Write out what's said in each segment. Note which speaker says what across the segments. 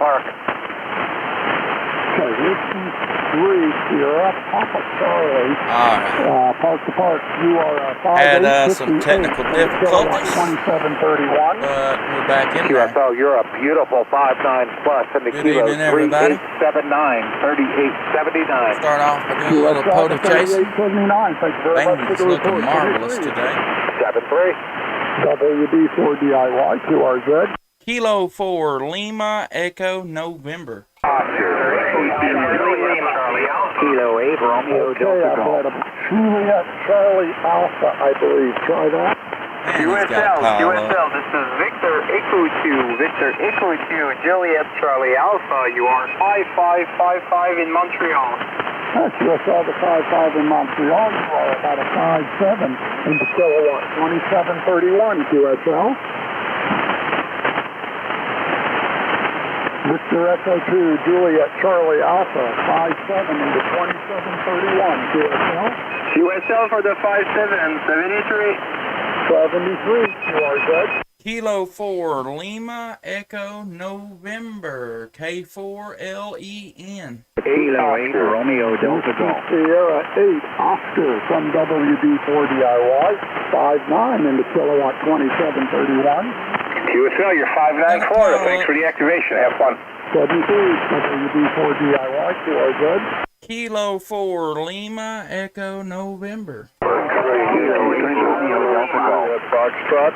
Speaker 1: Park.
Speaker 2: Okay, Whiskey 3, Sierra, Papa Charlie.
Speaker 3: Alright.
Speaker 2: Park to Park, you are 5
Speaker 3: Had some technical difficulties,
Speaker 2: 2731.
Speaker 3: but we're back in there.
Speaker 1: QSO, you're a beautiful 5-9 plus in the
Speaker 3: Good
Speaker 1: kilo
Speaker 3: evening, everybody.
Speaker 1: 3879, 3879.
Speaker 3: Start off by doing a little photo chasing.
Speaker 2: 3879, thank you very much for
Speaker 3: Things
Speaker 2: the
Speaker 3: looking
Speaker 2: report.
Speaker 3: marvelous today.
Speaker 1: 7-3.
Speaker 2: WD4 DIY, QRZ.
Speaker 3: Kilo 4 Lima Echo November.
Speaker 1: Kilo 8, Romeo
Speaker 2: Okay,
Speaker 1: Delta
Speaker 2: I've
Speaker 1: Golf.
Speaker 2: got a Juliet Charlie Alpha, I believe. Try that.
Speaker 3: Man, he's got a pile up.
Speaker 1: This is Victor Echo 2, Victor Echo 2, Juliet Charlie Alpha. You are 5555 in Montreal.
Speaker 2: That's QSL, the 5.5 in Montreal. You are about a 5.7 in the kilowatt, 2731 QSL. Mr. Echo 2, Juliet Charlie Alpha, 5.7 into 2731 QSL.
Speaker 1: QSL for the 5-7, 73.
Speaker 2: 73 QRZ.
Speaker 3: Kilo 4 Lima Echo November. K4LEN.
Speaker 1: Kilo 8, Romeo Delta Golf.
Speaker 2: Sierra 8 Oscar from WD4 DIY, 5.9 into kilowatt, 2731.
Speaker 1: QSL, you're 5-9 Florida. Thanks for the activation. Have fun.
Speaker 2: 73 WD4 DIY QRZ.
Speaker 3: Kilo 4 Lima Echo November.
Speaker 2: Foxtrot.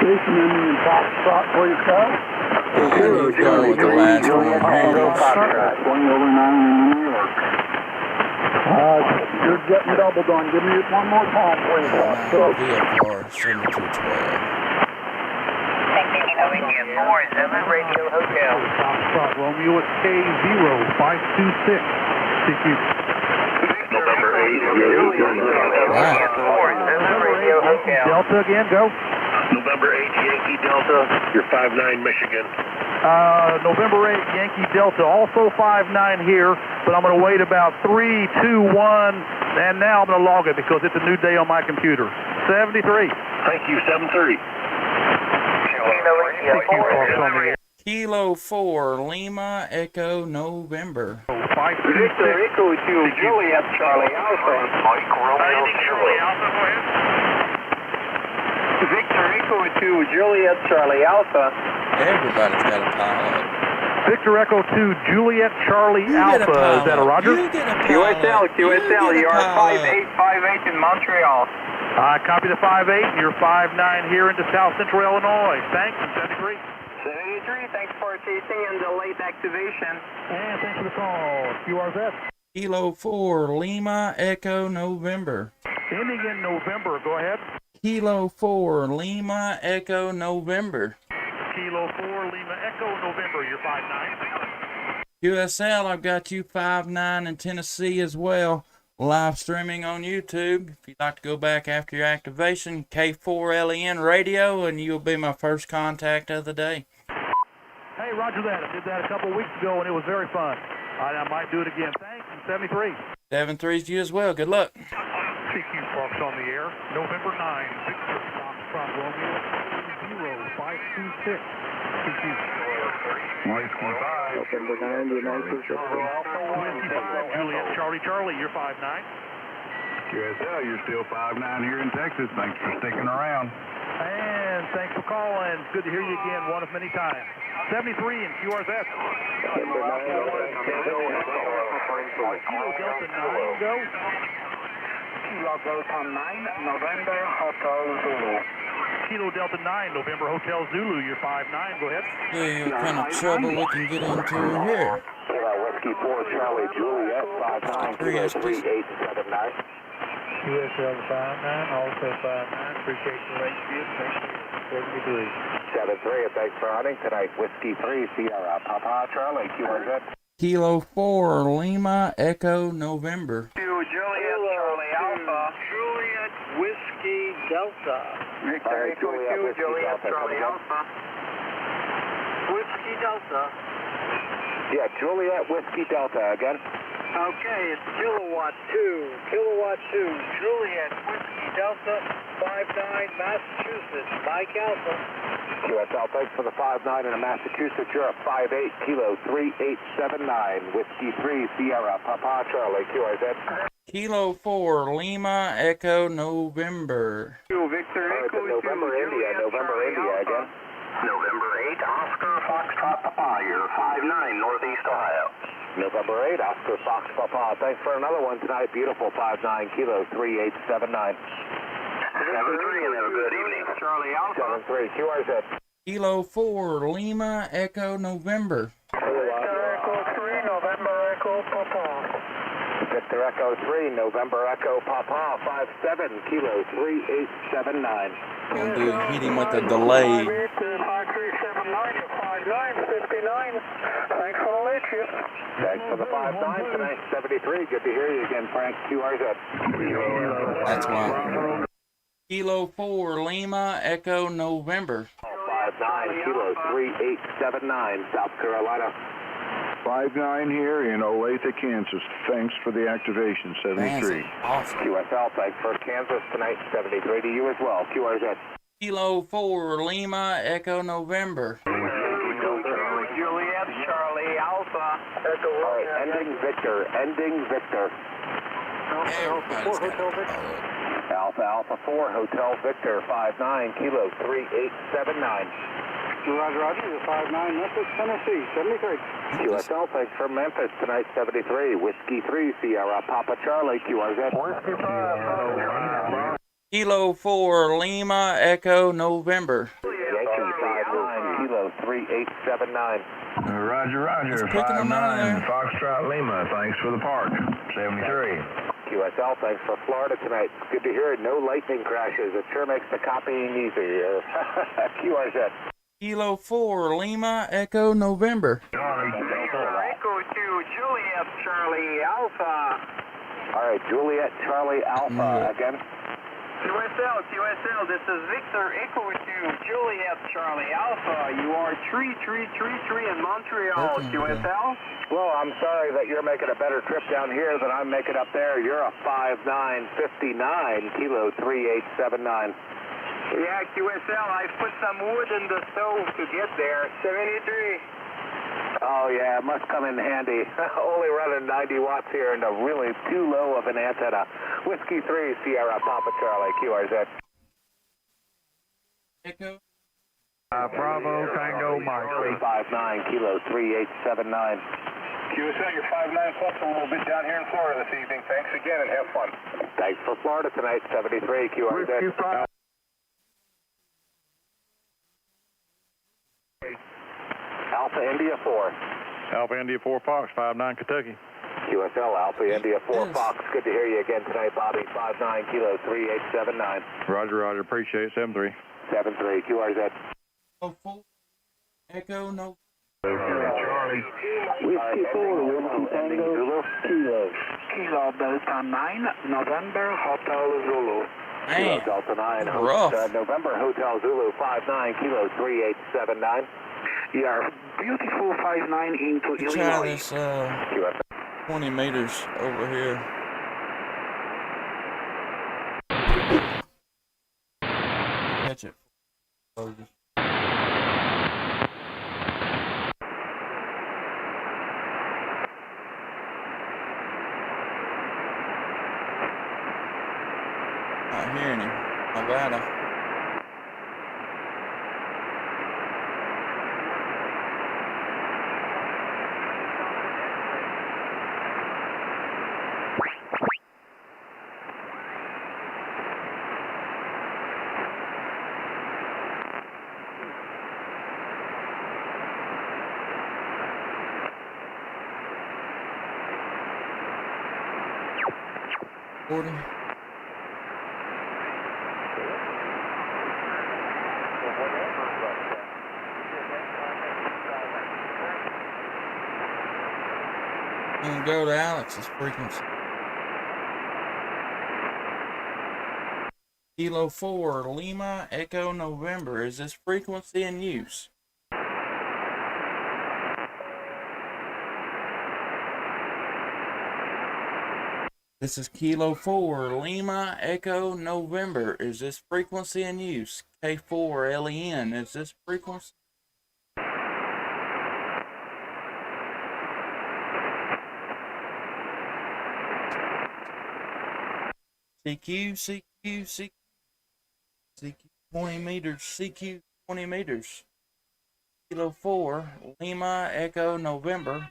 Speaker 2: Jason Indian Foxtrot, please go.
Speaker 3: He's going with the last one here.
Speaker 2: Going over 9 in New York. You're getting doubled on. Give me it one more time, please.
Speaker 3: VFR 7212.
Speaker 1: Radio Hotel.
Speaker 4: Foxtrot Romeo at K0526. CQ.
Speaker 1: November 8.
Speaker 3: Wow.
Speaker 4: Delta again, go.
Speaker 1: November 8 Yankee Delta. You're 5-9 Michigan.
Speaker 4: November 8 Yankee Delta, also 5-9 here, but I'm going to wait about 3, 2, 1, and now I'm going to log it because it's a new day on my computer. 73.
Speaker 1: Thank you, 7-3.
Speaker 3: Kilo 4 Lima Echo November.
Speaker 1: Victor Echo 2, Juliet Charlie Alpha. Victor Echo 2, Juliet Charlie Alpha.
Speaker 3: Everybody's got a pile up.
Speaker 4: Victor Echo 2, Juliet Charlie
Speaker 3: You get a
Speaker 4: Alpha.
Speaker 3: pile
Speaker 4: Is that a
Speaker 3: up.
Speaker 4: Roger?
Speaker 3: You get a pile up.
Speaker 1: QSL,
Speaker 3: You
Speaker 1: you
Speaker 3: get a
Speaker 1: are
Speaker 3: pile up.
Speaker 1: 5858 in Montreal.
Speaker 4: I copy the 5-8. You're 5-9 here into South Central Illinois. Thanks, 73.
Speaker 1: 73, thanks for chasing and the late activation.
Speaker 4: And thanks for the call. QRZ.
Speaker 3: Kilo 4 Lima Echo November.
Speaker 4: Ending in November. Go ahead.
Speaker 3: Kilo 4 Lima Echo November.
Speaker 4: Kilo 4 Lima Echo November. You're 5-9.
Speaker 3: QSL, I've got you 5-9 in Tennessee as well. Live streaming on YouTube. If you'd like to go back after your activation, K4LEN radio, and you'll be my first contact of the day.
Speaker 4: Hey, roger that. I did that a couple of weeks ago, and it was very fun. I might do it again. Thanks, and 73.
Speaker 3: 7-3's you as well. Good luck.
Speaker 4: CQ Fox on the air. November 9, Victor Foxtrot Romeo 0526. CQ.
Speaker 2: November 9, United States.
Speaker 4: 25, Juliet Charlie Charlie. You're 5-9.
Speaker 5: QSL, you're still 5-9 here in Texas. Thanks for sticking around.
Speaker 4: And thanks for calling. Good to hear you again, one of many times. 73 in QRZ. Kilo Delta 9, go.
Speaker 1: Kilo Delta 9, November Hotel Zulu.
Speaker 4: Kilo Delta 9, November Hotel Zulu. You're 5-9. Go ahead.
Speaker 3: See what kind of trouble we can get into here.
Speaker 1: Whiskey 4 Charlie Juliet 5-9, Kilo 3879.
Speaker 4: QSL 5-9, also 5-9. Appreciate the late shift. 73.
Speaker 1: 7-3, and thanks for hunting tonight. Whiskey 3 Sierra Papa Charlie QRZ.
Speaker 3: Kilo 4 Lima Echo November.
Speaker 1: Juliet Charlie Alpha.
Speaker 4: Juliet Whiskey Delta.
Speaker 1: Victor Echo 2 Juliet Charlie Alpha.
Speaker 4: Whiskey Delta.
Speaker 1: Yeah, Juliet Whiskey Delta again.
Speaker 4: Okay, it's Kilowatt 2. Kilowatt 2. Juliet Whiskey Delta.
Speaker 1: 59, Massachusetts, Mike Alpha.
Speaker 6: QSL, thanks for the 59 in Massachusetts. You're a 58, Kilo 3879, Whiskey 3, Sierra, Papa Charlie, QRZ.
Speaker 3: Kilo 4, Lima, Echo, November.
Speaker 1: Victor Echo
Speaker 6: November India again.
Speaker 5: November 8, Oscar Foxtrot Papa, you're 59, Northeast Ohio.
Speaker 6: November 8, Oscar Fox Papa. Thanks for another one tonight. Beautiful 59, Kilo 3879.
Speaker 5: 7-3 and have a good evening.
Speaker 1: Charlie Alpha.
Speaker 6: 73, QRZ.
Speaker 3: Kilo 4, Lima, Echo, November.
Speaker 1: Victor Echo 3, November Echo Papa.
Speaker 6: Victor Echo 3, November Echo Papa, 57, Kilo 3879.
Speaker 3: Gonna do hit him with a delay.
Speaker 1: 5379, 5959. Thanks for the late shift.
Speaker 6: Thanks for the 59 tonight, 73. Good to hear you again, Frank, QRZ.
Speaker 3: That's why. Kilo 4, Lima, Echo, November.
Speaker 6: 59, Kilo 3879, South Carolina.
Speaker 5: 59 here in Olathe, Kansas. Thanks for the activation, 73.
Speaker 3: Awesome.
Speaker 6: QSL, thanks for Kansas tonight, 73 to you as well, QRZ.
Speaker 3: Kilo 4, Lima, Echo, November.
Speaker 1: Juliet, Charlie Alpha.
Speaker 6: All right, ending Victor.
Speaker 3: Everybody's got it.
Speaker 6: Alpha 4, Hotel Victor, 59, Kilo 3879.
Speaker 2: Roger, the 59, Memphis, Tennessee, 73.
Speaker 6: QSL, thanks for Memphis tonight, 73. Whiskey 3, Sierra, Papa Charlie, QRZ.
Speaker 1: Whiskey 5.
Speaker 3: Kilo 4, Lima, Echo, November.
Speaker 6: Yankee 59, Kilo 3879.
Speaker 5: Roger,
Speaker 3: It's picking them out of
Speaker 5: 59,
Speaker 3: there.
Speaker 5: Foxtrot Lima. Thanks for the park, 73.
Speaker 6: QSL, thanks for Florida tonight. Good to hear it. No lightning crashes. It sure makes the copying easier. QRZ.
Speaker 3: Kilo 4, Lima, Echo, November.
Speaker 1: Echo 2, Juliet, Charlie Alpha.
Speaker 6: All right, Juliet, Charlie, Alpha again.
Speaker 1: QSL, this is Victor Echo 2, Juliet, Charlie Alpha. You are 3333 in Montreal,
Speaker 3: Okay,
Speaker 1: QSL.
Speaker 6: Well, I'm sorry that you're making a better trip down here than I'm making up there. You're a 5959, Kilo 3879.
Speaker 1: Yeah, QSL, I put some wood in the stove to get there. 73.
Speaker 6: Oh, yeah, it must come in handy. Only running 90 watts here and a really too low of an antenna. Whiskey 3, Sierra, Papa Charlie, QRZ.
Speaker 3: Echo.
Speaker 4: Bravo, Tango, Mike.
Speaker 6: 359, Kilo 3879.
Speaker 5: QSL, you're 59 plus a little bit down here in Florida this evening. Thanks again and have fun.
Speaker 6: Thanks for Florida tonight, 73, QRZ. Alpha India 4.
Speaker 4: Alpha India 4 Fox, 59 Kentucky.
Speaker 6: QSL, Alpha India 4
Speaker 3: Yes.
Speaker 6: Fox. Good to hear you again tonight, Bobby. 59, Kilo 3879.
Speaker 4: Roger, appreciate it, 73.
Speaker 6: 73, QRZ.
Speaker 3: Kilo 4, Echo, November.
Speaker 5: Charlie.
Speaker 2: Whiskey 4, Whiskey Tango,
Speaker 6: Zulu.
Speaker 2: Kilo Delta 9, November, Hotel Zulu.
Speaker 6: Kilo
Speaker 3: Man,
Speaker 6: Delta 9,
Speaker 3: rough.
Speaker 6: November Hotel Zulu 59, Kilo 3879.
Speaker 2: Yeah, beautiful 59 into
Speaker 3: let's try
Speaker 2: Illinois.
Speaker 3: this
Speaker 6: QSL.
Speaker 3: 20 meters over here. Catch it. Not hearing him. Nevada. Recording. And go to Alex's frequency. Kilo 4, Lima, Echo, November. Is this frequency in use? This is Kilo 4, Lima, Echo, November. Is this frequency in use? K4, LEN. Is this frequency? CQ, CQ, CQ. CQ 20 meters, CQ 20 meters. Kilo 4, Lima, Echo, November.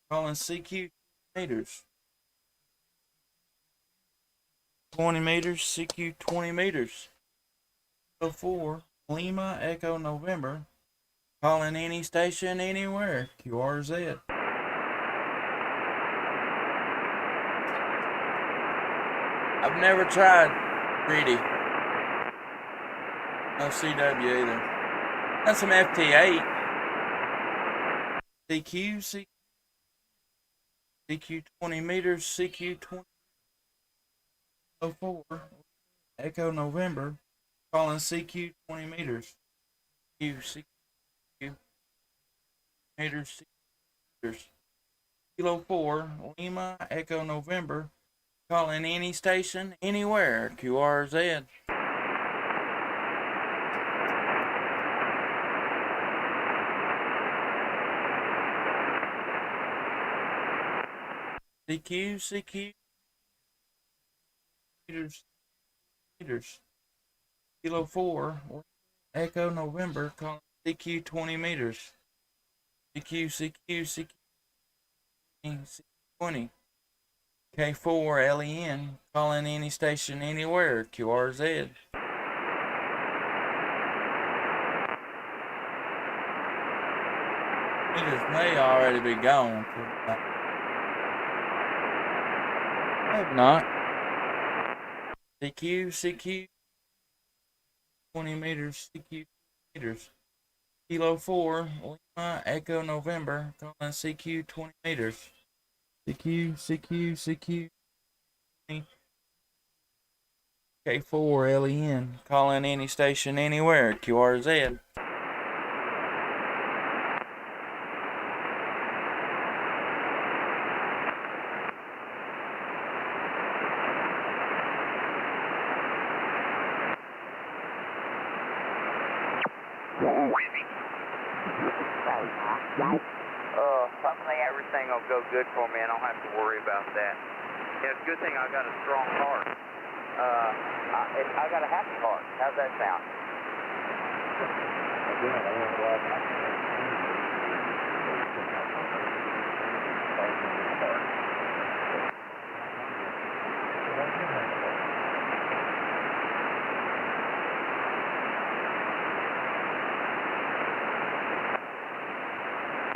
Speaker 3: Calling CQ meters. 20 meters, CQ 20 meters. Kilo 4, Lima, Echo, November. Calling any station anywhere. QRZ. I've never tried Reedy. No CW either. That's some FT8. CQ, CQ 20 meters, CQ 2004, Echo November, calling CQ 20 meters. CQ meters, CQ meters. Kilo 4, Lima, Echo November, calling any station, anywhere. QRZ. CQ meters. Kilo 4, Echo November, calling CQ 20 meters. CQ 20. K4 LEN, calling any station anywhere. QRZ. Meters may already be gone. Hope not. CQ 20 meters, CQ meters. Kilo 4, Lima, Echo November, calling CQ 20 meters. CQ 20. K4 LEN, calling any station anywhere. QRZ.
Speaker 7: Hopefully everything will go good for me. I don't have to worry about that. Yeah, it's a good thing I got a strong heart. I got a happy heart. How's that sound?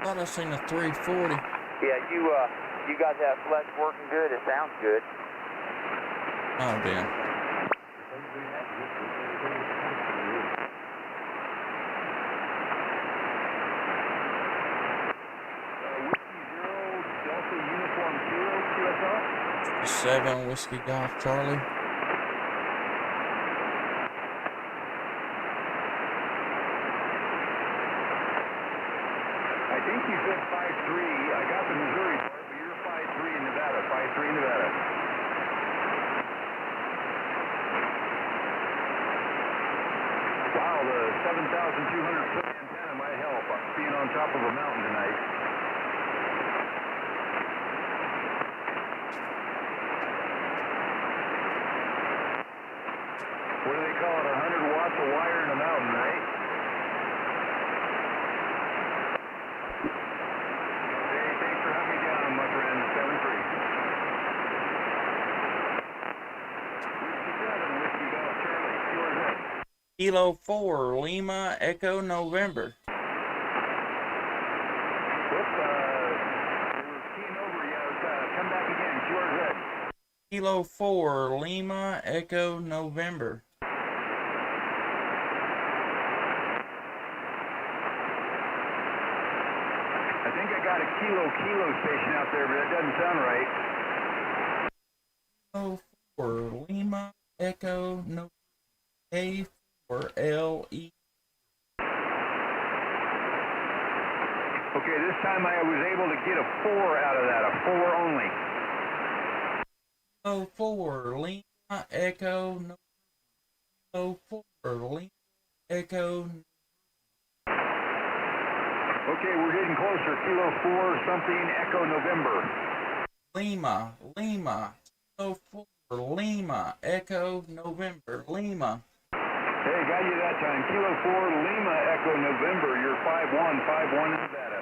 Speaker 3: I thought I seen a 340.
Speaker 7: Yeah, you got that flex working good. It sounds good.
Speaker 3: Oh, damn.
Speaker 4: Whiskey 0, Delta Uniform 0, QSO.
Speaker 3: 7 Whiskey Golf Charlie.
Speaker 4: I think you said 5-3. I got the Missouri part, but you're 5-3 in Nevada. 5-3 Nevada. Wow, the 7,200 foot antenna might help being on top of a mountain tonight. What do they call it? 100 watts of wire in a mountain, right? Hey, thanks for having me down, my friend. 7-3. Whiskey 7, Whiskey Golf Charlie. QRZ.
Speaker 3: Kilo 4, Lima, Echo November.
Speaker 4: Whoops, we were keying over. Yeah, come back again. QRZ.
Speaker 3: Kilo 4, Lima, Echo November.
Speaker 4: I think I got a kilo station out there, but that doesn't sound right.
Speaker 3: Kilo 4, Lima, Echo November. K4LE.
Speaker 4: Okay, this time I was able to get a 4 out of that, a 4 only.
Speaker 3: Kilo 4 Lima Echo November. Kilo 4 Lima Echo.
Speaker 5: Okay, we're getting closer. Kilo 4 something Echo November.
Speaker 3: Lima Kilo 4 Lima Echo November Lima.
Speaker 5: Hey, got you that time. Kilo 4 Lima Echo November. You're 5151 in Nevada.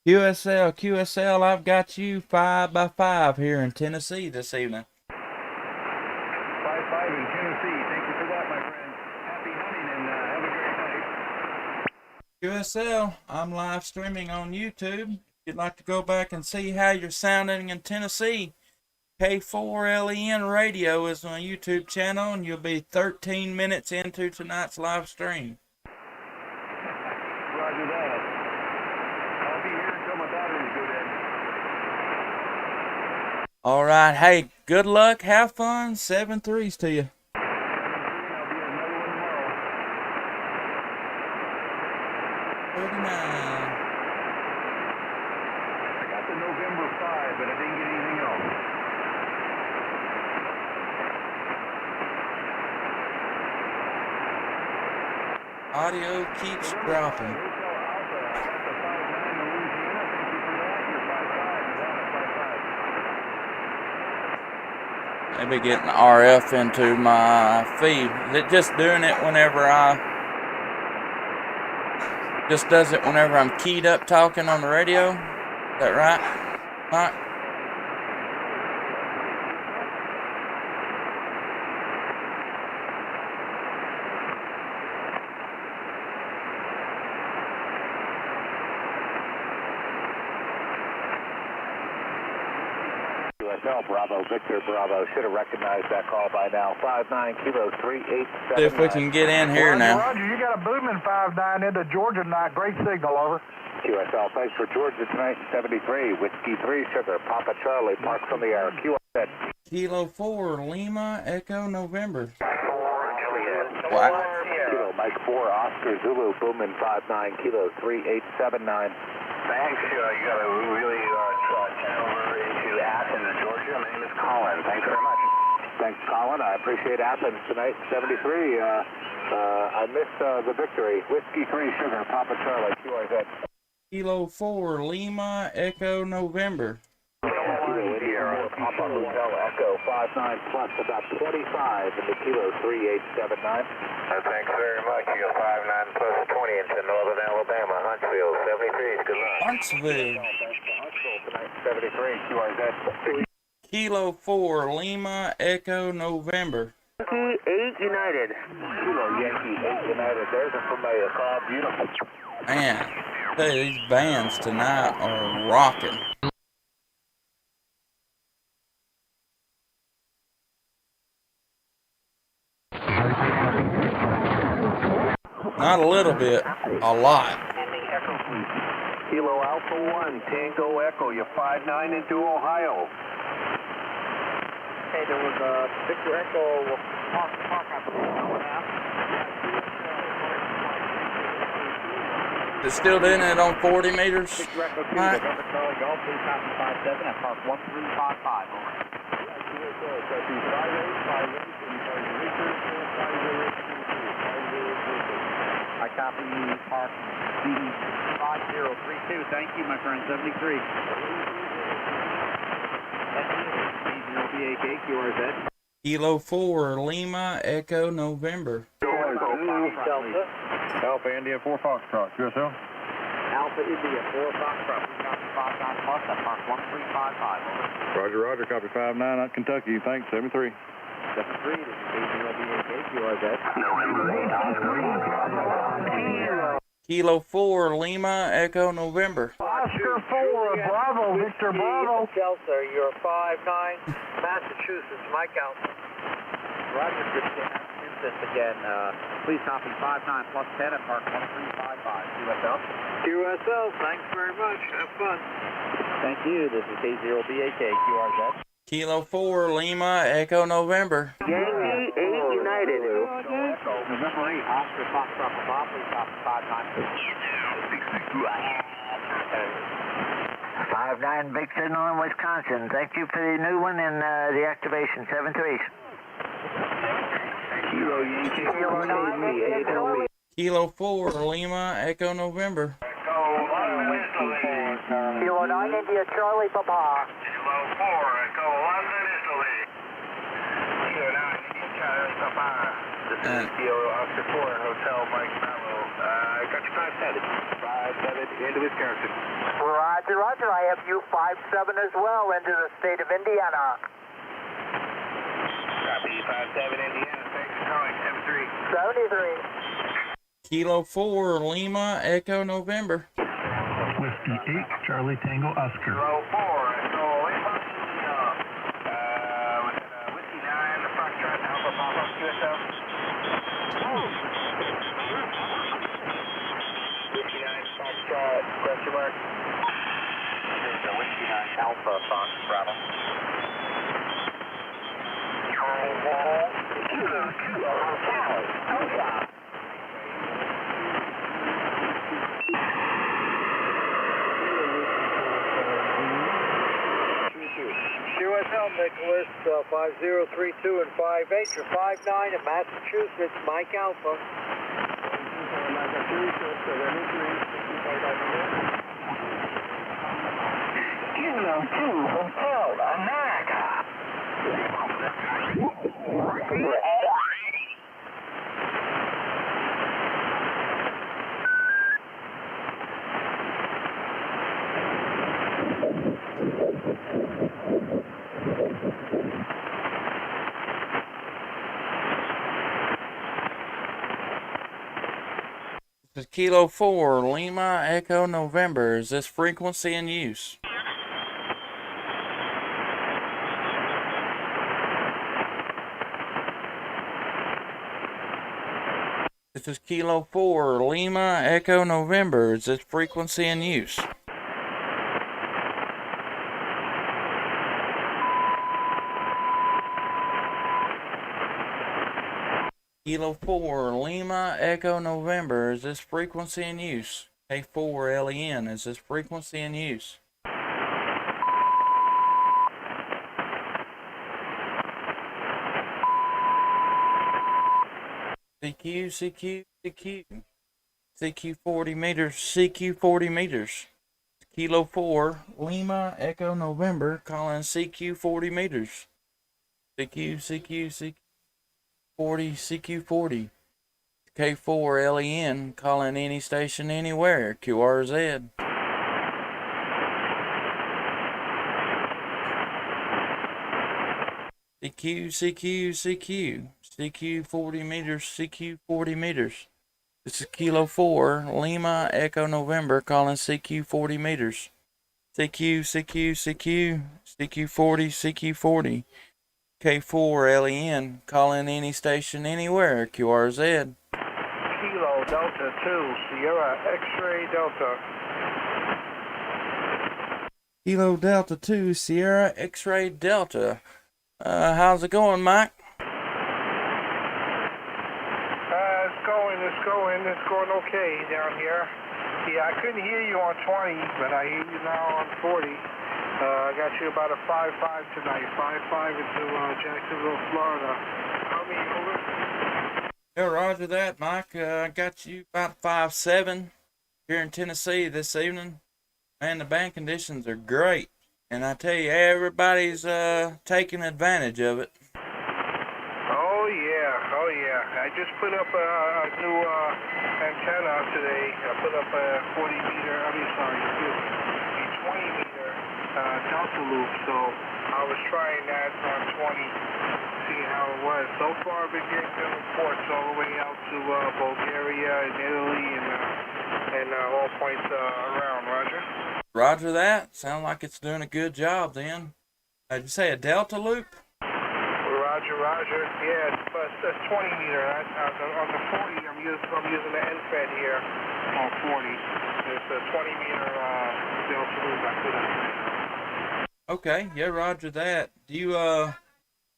Speaker 3: QSL, I've got you 5x5 here in Tennessee this evening.
Speaker 5: 5-5 in Tennessee. Thank you for that, my friend. Happy hunting and have a great night.
Speaker 3: QSL, I'm live streaming on YouTube. If you'd like to go back and see how you're sounding in Tennessee, K4LEN Radio is my YouTube channel, and you'll be 13 minutes into tonight's live stream.
Speaker 5: Roger that. I'll be here until my batteries go dead.
Speaker 3: All right, hey, good luck, have fun, 7-3s to you.
Speaker 5: I'll be at another one tomorrow.
Speaker 3: 39.
Speaker 5: I got the November 5, but I didn't get anything else.
Speaker 3: Audio keeps dropping. Maybe getting RF into my feed. Is it just doing it whenever just does it whenever I'm keyed up talking on the radio? Is that right? Mike?
Speaker 6: QSL, Bravo, Victor, Bravo. Should have recognized that call by now. 59 Kilo 387.
Speaker 3: See if we can get in here now.
Speaker 2: Roger, you got a booming 5-9 into Georgia tonight. Great signal, over.
Speaker 6: QSL, thanks for Georgia tonight, 73. Whiskey 3, Sugar, Papa Charlie, Parks on the air. QSL.
Speaker 3: Kilo 4 Lima Echo November.
Speaker 6: 4 Juliet.
Speaker 3: What?
Speaker 6: Kilo Mike 4 Oscar Zulu, Boomin 59 Kilo 3879. Thanks. You got a really channel over into Athens, Georgia. My name is Colin. Thanks very much. Thanks, Colin. I appreciate Athens tonight, 73. I missed the victory. Whiskey 3 Sugar, Papa Charlie, QRZ.
Speaker 3: Kilo 4 Lima Echo November.
Speaker 6: Kilo Sierra, Papa Hotel Echo 59 plus about 25 into Kilo 3879. Thanks very much. You're 59 plus 20 into Northern Alabama, Huntsville 73. Good luck.
Speaker 3: Huntsville.
Speaker 6: Thanks for Huntsville tonight, 73. QRZ.
Speaker 3: Kilo 4 Lima Echo November.
Speaker 6: Yankee 8 United. Kilo Yankee 8 United. There's a familiar call. Beautiful.
Speaker 3: Man, I tell you, these bands tonight are rocking. Not a little bit, a lot.
Speaker 6: Kilo Alpha 1, Tango Echo. You're 59 into Ohio.
Speaker 7: Hey, there was a Victor Echo park after the
Speaker 3: It's still doing it on 40 meters.
Speaker 7: Victor Echo 2,
Speaker 3: Mike?
Speaker 7: November Charlie Golf, please copy 57 at park 1355, over. I copy park B5032. Thank you, my friend, 73. B0BAK, QRZ.
Speaker 3: Kilo 4 Lima Echo November.
Speaker 7: Delta.
Speaker 5: Alpha India 4 Foxtrot. QSL.
Speaker 7: Alpha India 4 Foxtrot. We copy 59 plus at park 1355, over.
Speaker 5: Roger. Copy 59 out Kentucky. Thanks, 73.
Speaker 7: 73, this is B0BAK, QRZ.
Speaker 3: Kilo 4 Lima Echo November.
Speaker 2: Oscar 4, Bravo, Victor Bravo.
Speaker 7: Delta, you're 59, Massachusetts, Mike Alpha. Roger, good Massachusetts again. Please copy 59 plus 10 at park 1355, QSL. QSL, thanks very much. Have fun. Thank you. This is K0BAK, QRZ.
Speaker 3: Kilo 4 Lima Echo November.
Speaker 7: Yankee 8 United.
Speaker 2: November 8.
Speaker 7: Oscar Foxtrot Papa, please copy 59. 59 Big Signal in Wisconsin. Thank you for the new one and the activation. 7-3.
Speaker 1: Kilo Yankee, Kilo 9,
Speaker 3: Kilo 4, Lima, Echo November.
Speaker 7: Kilo 9 India Charlie Papa.
Speaker 6: Kilo 4, Echo London, Italy. Kilo 9, India Charlie Papa. This is Kilo Oscar 4, Hotel Mike Mallow. Got you 5-7. 5-7 into Wisconsin.
Speaker 7: Roger, roger. I have you 5-7 as well into the state of Indiana.
Speaker 6: Copy 5-7 Indiana. Thanks for calling.
Speaker 7: 73.
Speaker 3: Kilo 4, Lima, Echo November.
Speaker 4: Whiskey 8, Charlie Tango Oscar.
Speaker 6: Kilo 4, Echo Lima. Whiskey 9, the Foxtrot, Alpha Papa, QSO. Whiskey 9, Foxtrot, question mark. Here's the Whiskey 9, Alpha Fox, Bravo.
Speaker 7: QSL Nicholas 5032 and 58. You're 59 in Massachusetts, Mike Alpha.
Speaker 6: Kilo 2, Hotel America.
Speaker 3: This is Kilo 4, Lima, Echo November. Is this frequency in use? This is Kilo 4, Lima, Echo November. Is this frequency in use? Kilo 4, Lima, Echo November. Is this frequency in use? K4 LEN. Is this frequency in use? CQ 40 meters, CQ 40 meters. Kilo 4, Lima, Echo November, calling CQ 40 meters. CQ 40, CQ 40. K4 LEN, calling any station anywhere, QRZ. CQ 40 meters, CQ 40 meters. This is Kilo 4, Lima, Echo November, calling CQ 40 meters. CQ 40, CQ 40. K4 LEN, calling any station anywhere, QRZ.
Speaker 4: Kilo Delta 2, Sierra X-Ray Delta.
Speaker 3: Kilo Delta 2, Sierra X-Ray Delta. How's it going, Mike?
Speaker 4: It's going okay down here. Yeah, I couldn't hear you on 20, but I hear you now on 40. I got you about a 5-5 tonight, 5-5 into Jacksonville, Florida. How many over?
Speaker 3: Yeah, roger that, Mike. I got you about 5-7 here in Tennessee this evening. Man, the band conditions are great. And I tell you, everybody's taking advantage of it.
Speaker 4: Oh yeah. I just put up a new antenna today. I put up a 20 meter delta loop. So I was trying that on 20, see how it was. So far, I've been getting good reports all the way out to Bulgaria and Italy and all points around. Roger.
Speaker 3: Roger that. Sound like it's doing a good job then. Did you say a delta loop?
Speaker 4: Roger. Yeah, that's 20 meter. On the 40, I'm using the NFED here on 40. It's a 20 meter delta loop I put up.
Speaker 3: Okay, yeah, roger that. Do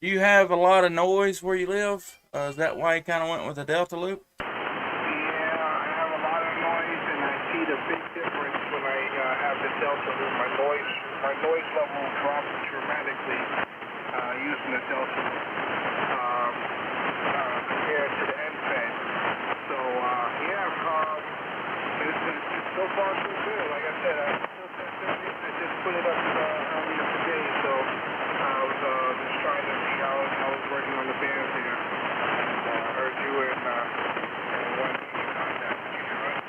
Speaker 3: you have a lot of noise where you live? Is that why you kind of went with a delta loop?
Speaker 4: Yeah, I have a lot of noise, and I see the big difference when I have the delta my noise level dropped dramatically using the Delta compared to the NFED. So it's so far so good. Like I said, I just put it up earlier today, so I was just trying to see how I was working on the bands here. I heard you and wanted to get in contact with you, right?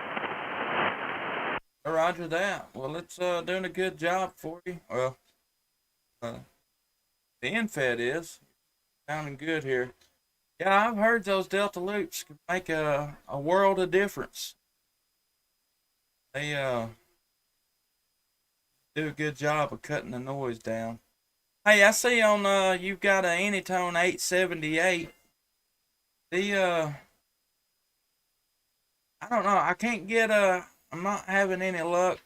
Speaker 3: Roger that. Well, it's doing a good job for you. Well, the NFED is sounding good here. Yeah, I've heard those Delta loops can make a world of difference. They do a good job of cutting the noise down. Hey, I see on you've got an Anytone 878. I don't know. I can't get I'm not having any luck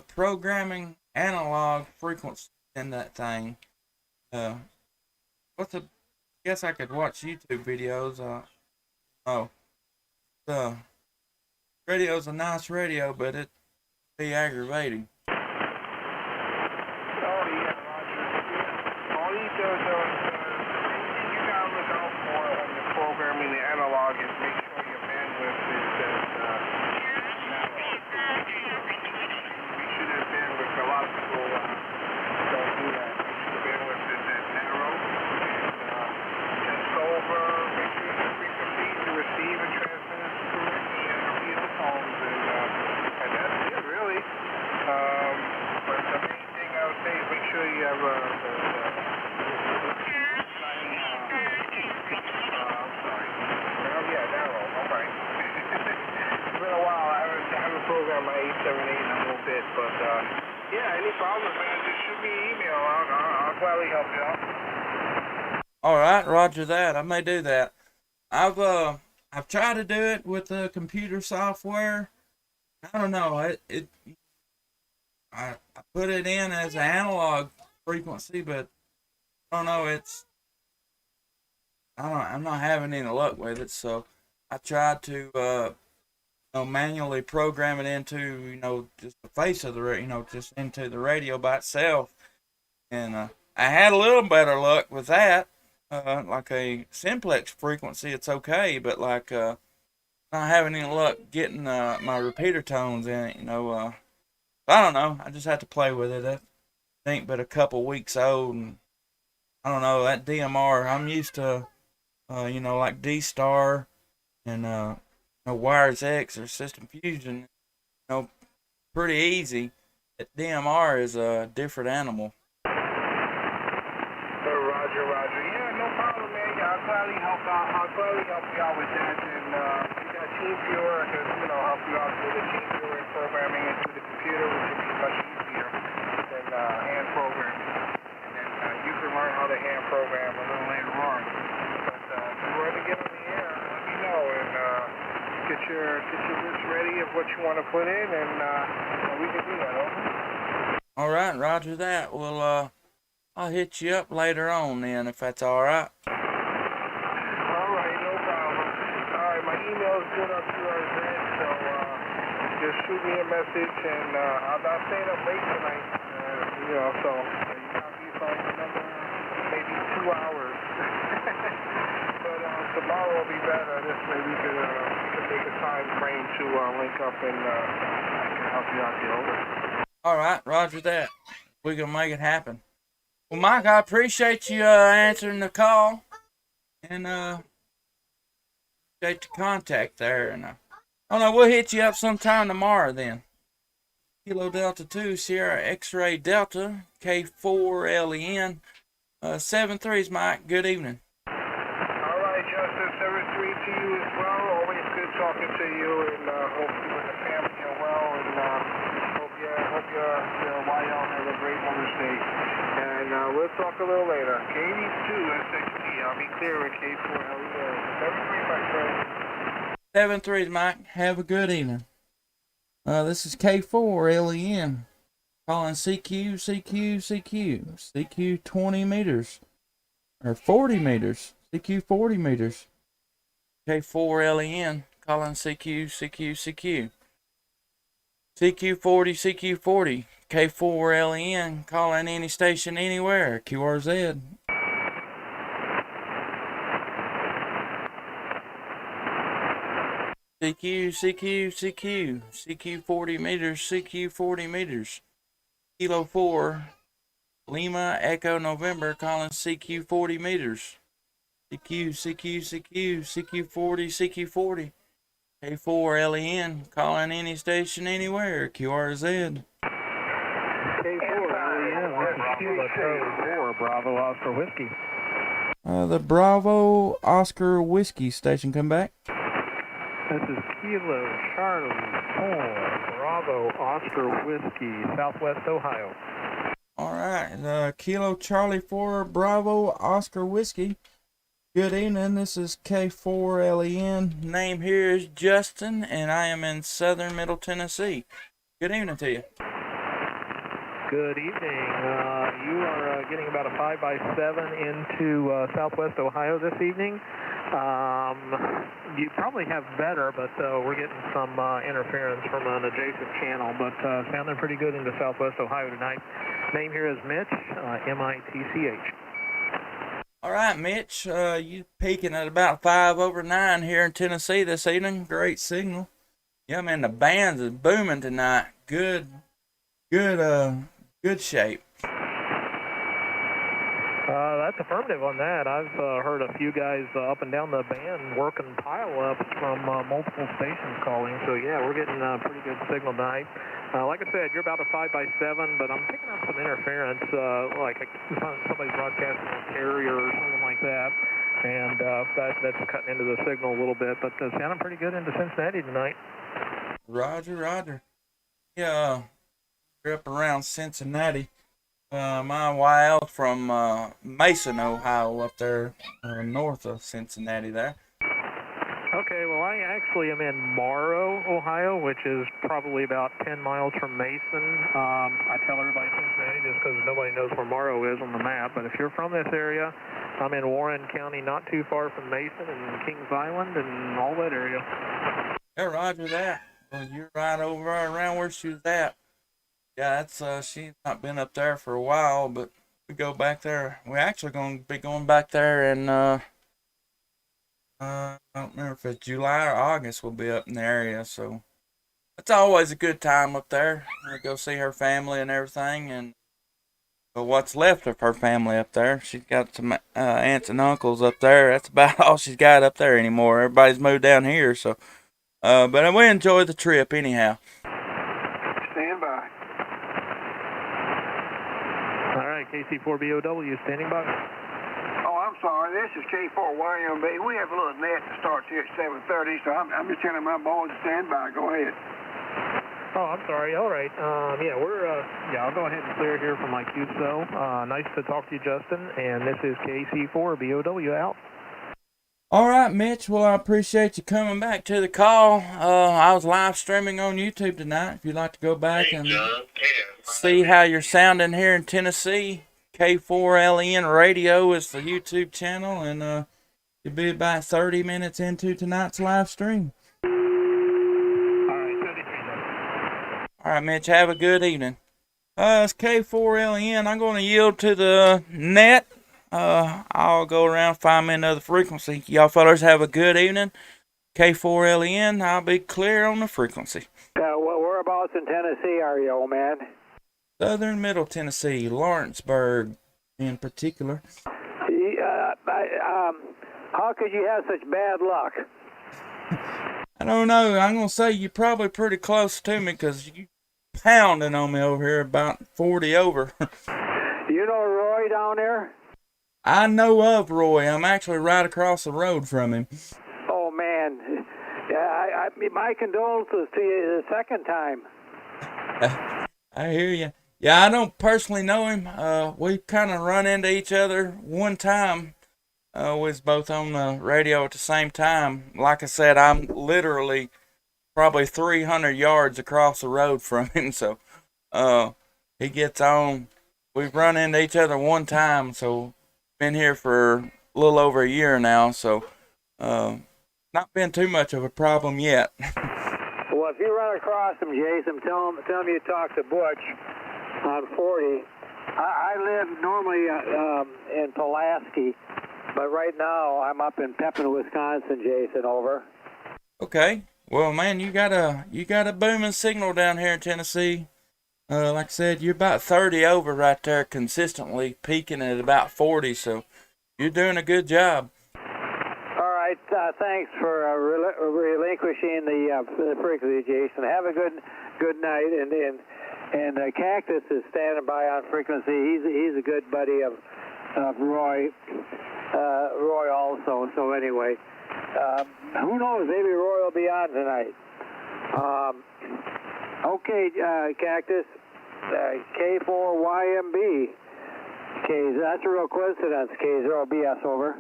Speaker 3: programming analog frequency in that thing. What's a? Guess I could watch YouTube videos. Oh, the radio's a nice radio, but it be aggravating.
Speaker 4: Programming the analog is make sure your bandwidth is narrow. We should have bandwidth. A lot of people don't do that. Make sure the bandwidth is narrow and just go over. Make sure the frequencies you receive and transmit is correctly and RPO tones, and that's it really. But the main thing I would say is make sure you have program my 878 in a little bit, but yeah, any problems, man, just shoot me an email. I'll gladly help you out.
Speaker 3: All right, roger that. I may do that. I've tried to do it with the computer software. I don't know. I put it in as an analog frequency, but I don't know. I'm not having any luck with it. So I tried to manually program it into, just the face of the, just into the radio by itself. And I had a little better luck with that. Like a simplex frequency, it's okay, but like not having any luck getting my repeater tones in it, I don't know. I just have to play with it. That ain't but a couple weeks old, and I don't know, that DMR, I'm used to, like D-Star and Wires X or System Fusion, pretty easy. That DMR is a different animal.
Speaker 4: Roger. Yeah, no problem, man. I'll gladly help you out with that. And you got TeamViewer, I can, help you out with the TeamViewer and programming it through the computer, which would be much easier than hand programming. And then you can learn how to hand program a little later on. But if you're ready to get on the air, let me know, and get your list ready of what you want to put in, and we can do that. Over.
Speaker 3: All right, roger that. Well, I'll hit you up later on then, if that's all right.
Speaker 4: All right, no problem. All right, my email's good up to our event, so just shoot me a message, and I'm not staying up late tonight, so you got me for another maybe 2 hours. But tomorrow will be better. This way we can make a time frame to link up, and I can help you out there. Over.
Speaker 3: All right, roger that. We can make it happen. Well, Mike, I appreciate you answering the call, and appreciate the contact there. And we'll hit you up sometime tomorrow then. Kilo Delta 2, Sierra X-Ray Delta, K4LEN, 73's Mike. Good evening.
Speaker 4: All right, Justice, 73 to you as well. Always good talking to you, and hope you and the family are well, and hope your YL has a great Mother's Day. And we'll talk a little later. K2 SXT, I'll be clear with K4LEN. 73, my friend.
Speaker 3: 73's Mike. Have a good evening. This is K4LEN. Calling CQ 20 meters. Or 40 meters. CQ 40 meters. K4LEN. Calling CQ. CQ 40, CQ 40. K4LEN, calling any station anywhere, QRZ. CQ 40 meters, CQ 40 meters. Kilo 4, Lima Echo November, calling CQ 40 meters. CQ 40, CQ 40. K4LEN, calling any station anywhere, QRZ.
Speaker 7: K4LEN, this is Kilo Charlie 4, Bravo Oscar Whiskey.
Speaker 3: The Bravo Oscar Whiskey station, come back.
Speaker 7: This is Kilo Charlie 4, Bravo Oscar Whiskey, Southwest Ohio.
Speaker 3: Alright, Kilo Charlie 4, Bravo Oscar Whiskey. Good evening, this is K4LEN. Name here is Justin, and I am in southern Middle Tennessee. Good evening to you.
Speaker 7: Good evening. You are getting about a 5x7 into Southwest Ohio this evening. You probably have better, but we're getting some interference from an adjacent channel, but sounding pretty good into Southwest Ohio tonight. Name here is Mitch, M-I-T-C-H.
Speaker 3: All right, Mitch, you peaking at about 5 over 9 here in Tennessee this evening. Great signal. Yeah, man, the bands is booming tonight. Good shape.
Speaker 7: That's affirmative on that. I've heard a few guys up and down the band working pile-ups from multiple stations calling. So, yeah, we're getting a pretty good signal tonight. Like I said, you're about a 5x7, but I'm picking up some interference, like somebody's broadcasting on carrier or something like that. And that's cutting into the signal a little bit. But sounding pretty good into Cincinnati tonight.
Speaker 3: Roger. Yeah, grew up around Cincinnati. My wife's from Mason, Ohio, up there north of Cincinnati there.
Speaker 7: Okay, well, I actually am in Morrow, Ohio, which is probably about 10 miles from Mason. I tell everybody Cincinnati just because nobody knows where Morrow is on the map, but if you're from this area, I'm in Warren County, not too far from Mason and Kings Island and all that area.
Speaker 3: Yeah, roger that. Well, you're right over around where she was at. Yeah, that's she's not been up there for a while, but we go back there. We're actually going to be going back there in I don't remember if it's July or August. We'll be up in the area, so it's always a good time up there. I go see her family and everything, and what's left of her family up there. She's got some aunts and uncles up there. That's about all she's got up there anymore. Everybody's moved down here, so but we enjoy the trip anyhow.
Speaker 4: Stand by.
Speaker 7: All right, KC4BOW, standing by.
Speaker 8: Oh, I'm sorry. This is K4YMB. We have a little net that starts here at 7:30, so I'm just telling my boys to stand by. Go ahead.
Speaker 7: Oh, I'm sorry. All right. Yeah, I'll go ahead and clear here for my QSO. Nice to talk to you, Justin. And this is KC4BOW out.
Speaker 3: All right, Mitch. Well, I appreciate you coming back to the call. I was live streaming on YouTube tonight. If you'd like to go back and see how you're sounding here in Tennessee, K4LEN Radio is the YouTube channel, and you'll be about 30 minutes into tonight's live stream. All right, Mitch, have a good evening. It's K4LEN. I'm going to yield to the net. I'll go around, find me another frequency. Y'all fellas have a good evening. K4LEN, I'll be clear on the frequency.
Speaker 7: Whereabouts in Tennessee are you, old man?
Speaker 3: Southern Middle Tennessee, Lawrenceburg in particular.
Speaker 7: How could you have such bad luck?
Speaker 3: I don't know. I'm going to say you're probably pretty close to me because you pounding on me over here about 40 over.
Speaker 7: You know Roy down there?
Speaker 3: I know of Roy. I'm actually right across the road from him.
Speaker 7: Oh, man. Yeah, my condolences to you the second time.
Speaker 3: I hear you. Yeah, I don't personally know him. We kind of run into each other one time. We was both on the radio at the same time. Like I said, I'm literally probably 300 yards across the road from him. So he gets on. We've run into each other one time. So been here for a little over a year now. So not been too much of a problem yet.
Speaker 7: Well, if you run across him, Jason, tell him you talk to Butch. on 40. I live normally in Pulaski, but right now I'm up in Pepin, Wisconsin, Jason, over.
Speaker 3: Okay. Well, man, you got a booming signal down here in Tennessee. Like I said, you're about 30 over right there consistently, peaking at about 40, so you're doing a good job.
Speaker 7: All right, thanks for relinquishing the frequency, Jason. Have a good night, and Cactus is standing by on frequency. He's a good buddy of Roy also. So anyway, who knows? Maybe Roy will be on tonight. Okay, Cactus, K4YMB. That's a real coincidence. K0BS over.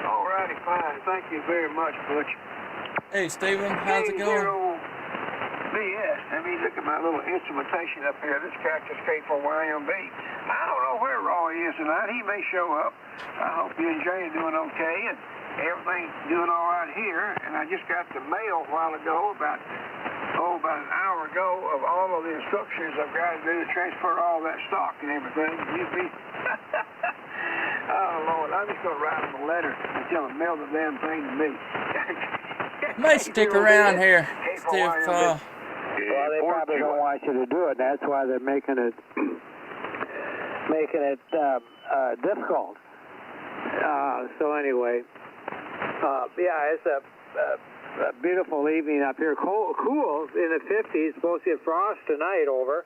Speaker 8: All righty, fine. Thank you very much, Butch.
Speaker 3: Hey, Stephen, how's it going?
Speaker 8: BS. Let me look at my little instrumentation up here. This Cactus K4YMB. I don't know where Roy is tonight. He may show up. I hope you and Jay are doing okay, and everything's doing all right here. And I just got the mail a while ago, about an hour ago, of all of the instructions I've got to do to transfer all that stock and everything. Oh, Lord, I'm just going to write them a letter and tell them mail the damn thing to me.
Speaker 3: May stick around here.
Speaker 7: Well, they probably don't want you to do it. That's why they're making it difficult. So anyway, yeah, it's a beautiful evening up here. Cool in the 50s. Supposed to get frost tonight. Over.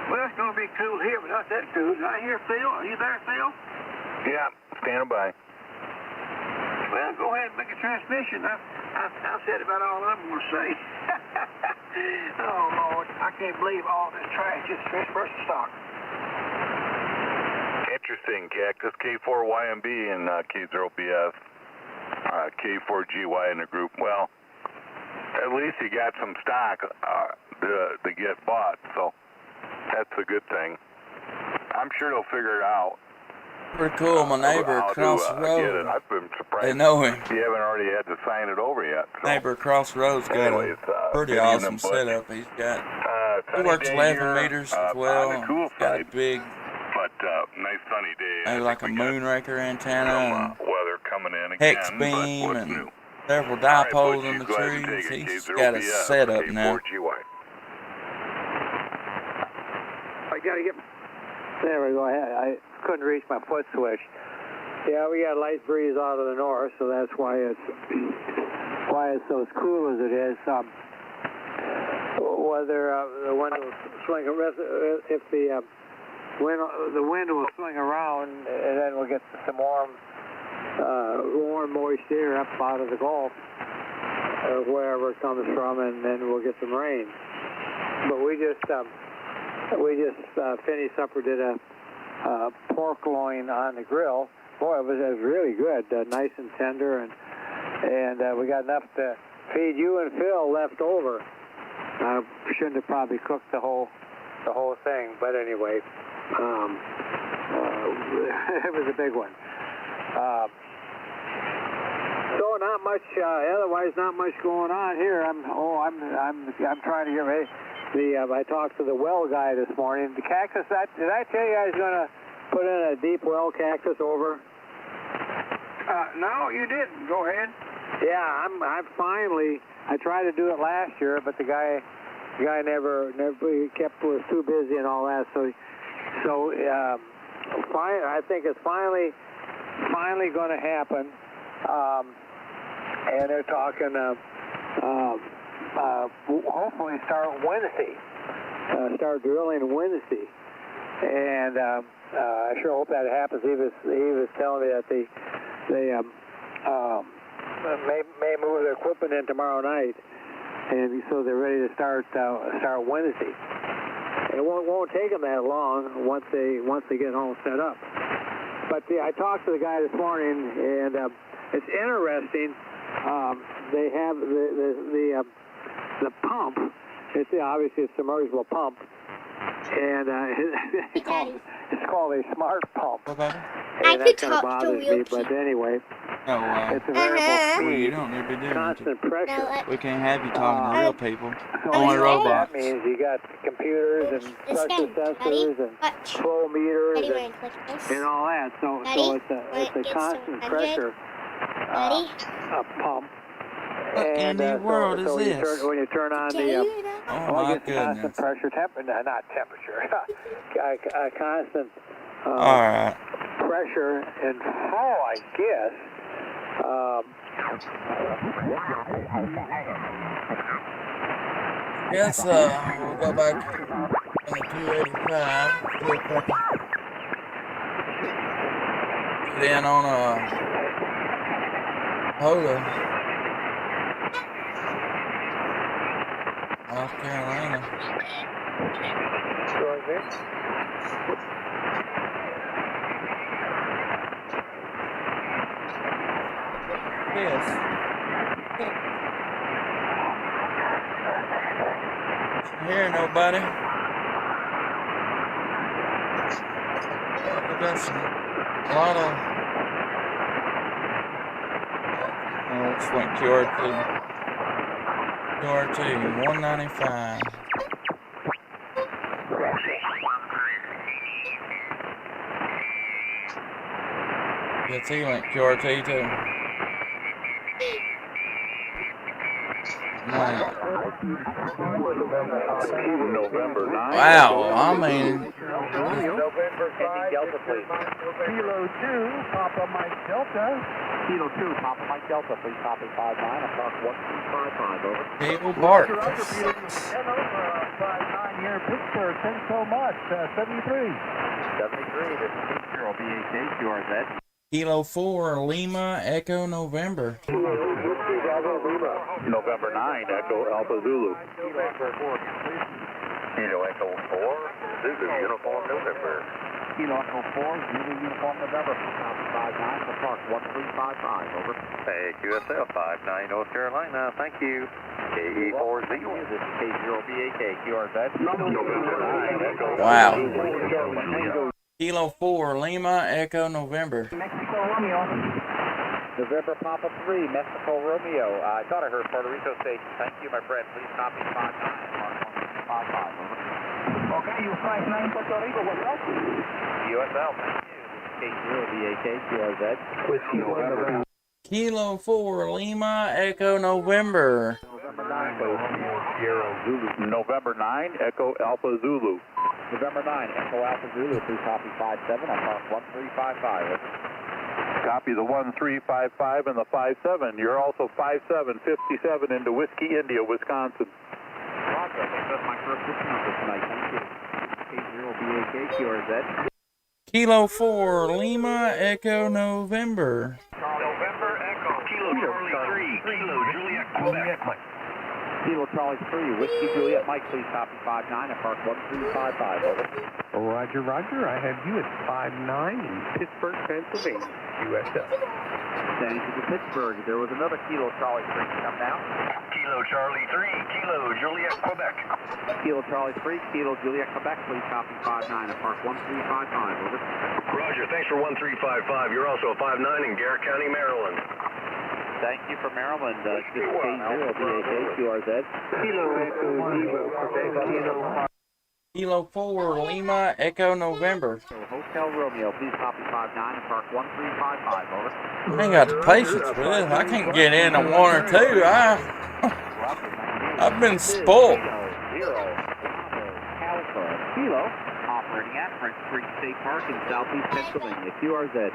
Speaker 8: Well, it's going to be cool here, but not that cool. Did I hear Phil? Are you there, Phil?
Speaker 6: Yeah, standing by.
Speaker 8: Well, go ahead and make a transmission. I've said about all I'm going to say. Oh, Lord, I can't believe all this trash just transfers to stock.
Speaker 6: Interesting, Cactus, K4YMB and K0BS, K4GY in the group. Well, at least you got some stock to get bought, so that's a good thing. I'm sure they'll figure it out.
Speaker 3: Pretty cool. My neighbor across the road.
Speaker 6: I've been surprised.
Speaker 3: They know him.
Speaker 6: You haven't already had to sign it over yet. So.
Speaker 3: Neighbor across the road's got a pretty awesome setup. He's got. He works 11 meters as well.
Speaker 6: Cool,
Speaker 3: he's got a big.
Speaker 6: But nice sunny day.
Speaker 3: Like a moonraker antenna and
Speaker 6: weather coming in
Speaker 3: hex
Speaker 6: again,
Speaker 3: beam and several dipoles in the trees. He's got a setup now.
Speaker 7: I gotta get. There we go. I couldn't reach my foot switch. Yeah, we got a light breeze out of the north, so that's why it's so as cool as it is. Whether the wind will swing, if the wind will swing around, and then we'll get some warm, moist air up out of the Gulf, wherever it comes from, and then we'll get some rain. But we just finished supper, did a pork loin on the grill. Boy, it was really good, nice and tender, and we got enough to feed you and Phil left over. I shouldn't have probably cooked the whole thing, but anyway, it was a big one. So not much. Otherwise, not much going on here. I'm trying to get ready. I talked to the well guy this morning. The Cactus. Did I tell you I was going to put in a deep well, Cactus, over?
Speaker 8: No, you didn't. Go ahead.
Speaker 7: Yeah, I'm finally. I tried to do it last year, but the guy never was too busy and all that. So I think it's finally going to happen. And they're talking. Hopefully start Wednesday. Start drilling Wednesday, and I sure hope that happens. He was telling me that they may move their equipment in tomorrow night, and so they're ready to start Wednesday. It won't take them that long once they get all set up. But I talked to the guy this morning, and it's interesting. They have the pump. It's obviously a submersible pump, and it's called a smart pump.
Speaker 9: I could talk to
Speaker 7: me, but anyway,
Speaker 3: Oh, wow.
Speaker 7: It's a variable
Speaker 3: Well, you
Speaker 7: speed,
Speaker 3: don't need to be doing it.
Speaker 7: constant pressure.
Speaker 3: We can't have you talking to real people.
Speaker 7: So
Speaker 3: Only
Speaker 7: you know what
Speaker 3: robots.
Speaker 7: that means you got computers and pressure sensors and flow meters and all that. So it's a constant pressure pump.
Speaker 3: What in the world is this?
Speaker 7: When you turn on the
Speaker 3: Oh my
Speaker 7: constant
Speaker 3: goodness.
Speaker 7: pressure not temperature, a constant
Speaker 3: Alright.
Speaker 7: pressure and flow, I guess.
Speaker 3: Yes, we'll go back on the 285. See if I can get in on a Hoda, North Carolina. Yes. Here, nobody. We got a lot of. Oh, let's went QRT. QRT 195. Yes, he went QRT too. Man.
Speaker 5: November 9.
Speaker 3: Wow, I mean,
Speaker 7: November 5, Delta, please. Kilo 2, Papa Mike Delta. Kilo 2, Papa Mike Delta, please copy 59, approx 1355, over.
Speaker 3: Cable Bart.
Speaker 2: Roger, 5-9 here in Pittsburgh. Thanks so much. 73.
Speaker 7: 73, this is 80 BHA, QRZ.
Speaker 3: Kilo 4, Lima, Echo, November.
Speaker 5: November 9, Echo Alpha Zulu.
Speaker 6: Kilo Echo 4, Zulu Uniform November.
Speaker 7: Kilo Echo 4, Zulu Uniform November, 59, approx 1355, over.
Speaker 6: Hey, QSL 59 North Carolina, thank you. KE40.
Speaker 7: This is K0BAK, QRZ.
Speaker 6: November 9, Echo.
Speaker 3: Wow. Kilo 4, Lima, Echo, November.
Speaker 7: Mexico Romeo. November Papa 3, Mexico Romeo. I thought I heard Puerto Rico station. Thank you, my friend. Please copy 59, Mark 1355, over.
Speaker 8: Okay, you 59 Puerto Rico, what's up?
Speaker 7: USL, thank you. K0BAK, QRZ.
Speaker 5: Whiskey November.
Speaker 3: Kilo 4, Lima, Echo, November.
Speaker 7: November 9, please.
Speaker 5: November 9, Echo Alpha Zulu.
Speaker 7: November 9, Echo Alpha Zulu, please copy 57, on Mark 1355, over.
Speaker 5: Copy the 1355 and the 57. You're also 5757 into Whiskey, India, Wisconsin.
Speaker 7: Roger, I think that's my first number tonight. Thank you. K0BAK, QRZ.
Speaker 3: Kilo 4, Lima, Echo, November.
Speaker 6: November Echo. Kilo Charlie 3, Kilo Juliet, Quebec.
Speaker 7: Kilo Charlie 3, Whiskey Juliet Mike, please copy 59 at Park 1355, over.
Speaker 9: Roger, Roger. I have you at 59 in Pittsburgh, Pennsylvania, USF.
Speaker 7: Thank you to Pittsburgh. There was another Kilo Charlie 3 to come down.
Speaker 6: Kilo Charlie 3, Kilo Juliet, Quebec.
Speaker 7: Kilo Charlie 3, Kilo Juliet, Quebec, please copy 59 at Park 1355, over.
Speaker 6: Roger, thanks for 1355. You're also 59 in Garrett County, Maryland.
Speaker 7: Thank you for Maryland. This is K0BAK, QRZ. Kilo Echo Zero, Quebec, Kilo.
Speaker 3: Kilo 4, Lima, Echo, November.
Speaker 7: Hotel Romeo, please copy 59 and Park 1355, over.
Speaker 3: I ain't got the patience for this. I can't get in a 1 or 2. I've been spoiled.
Speaker 7: Kilo, operating at French Creek State Park in southeast Pennsylvania, QRZ.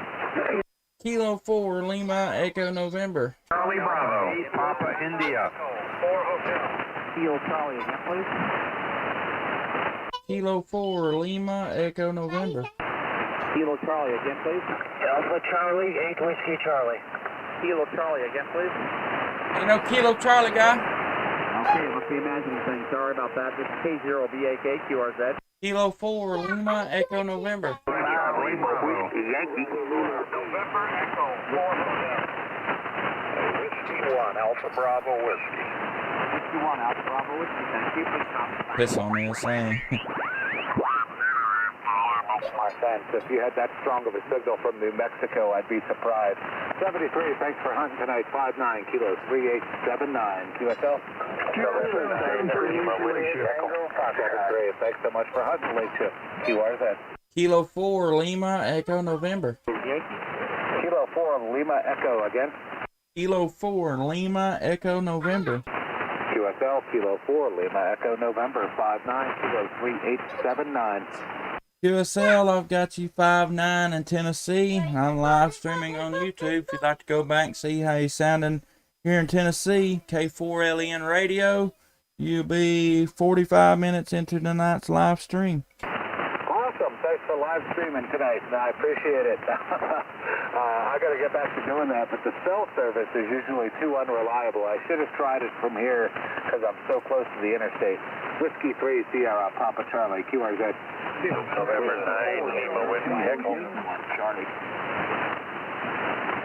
Speaker 3: Kilo 4, Lima, Echo, November.
Speaker 6: Charlie Bravo, Papa India. 4 Hotel.
Speaker 7: Kilo Charlie again, please.
Speaker 3: Kilo 4, Lima, Echo, November.
Speaker 7: Kilo Charlie again, please.
Speaker 6: Alpha Charlie, 8 Whiskey Charlie.
Speaker 7: Kilo Charlie again, please.
Speaker 3: Ain't no Kilo Charlie guy.
Speaker 7: Okay, must be imagining things. Sorry about that. This is K0BAK, QRZ.
Speaker 3: Kilo 4, Lima, Echo, November.
Speaker 6: Charlie Bravo, Yankee. November Echo, 4 Hotel. Whiskey 1, Alpha Bravo Whiskey.
Speaker 7: Whiskey 1, Alpha Bravo Whiskey. Thank you. Please copy.
Speaker 3: Piss on this thing.
Speaker 6: sense. If you had that strong of a signal from New Mexico, I'd be surprised. 73, thanks for hunting tonight. 59 Kilo 3879 QSL. 73, thanks so much for hunting late shift. QRZ.
Speaker 3: Kilo 4 Lima Echo November.
Speaker 6: Kilo 4 Lima Echo again.
Speaker 3: Kilo 4 Lima Echo November.
Speaker 6: QSL Kilo 4 Lima Echo November 59 Kilo 3879.
Speaker 3: QSL, I've got you 5-9 in Tennessee. I'm live streaming on YouTube. If you'd like to go back and see how you're sounding here in Tennessee, K4LEN Radio, you'll be 45 minutes into tonight's live stream.
Speaker 6: Awesome. Thanks for live streaming tonight. I appreciate it. I got to get back to doing that, but the cell service is usually too unreliable. I should have tried it from here because I'm so close to the interstate. Whiskey 3 Sierra Papa Charlie QRZ.
Speaker 10: November 9 Lima Whiskey Echo Charlie.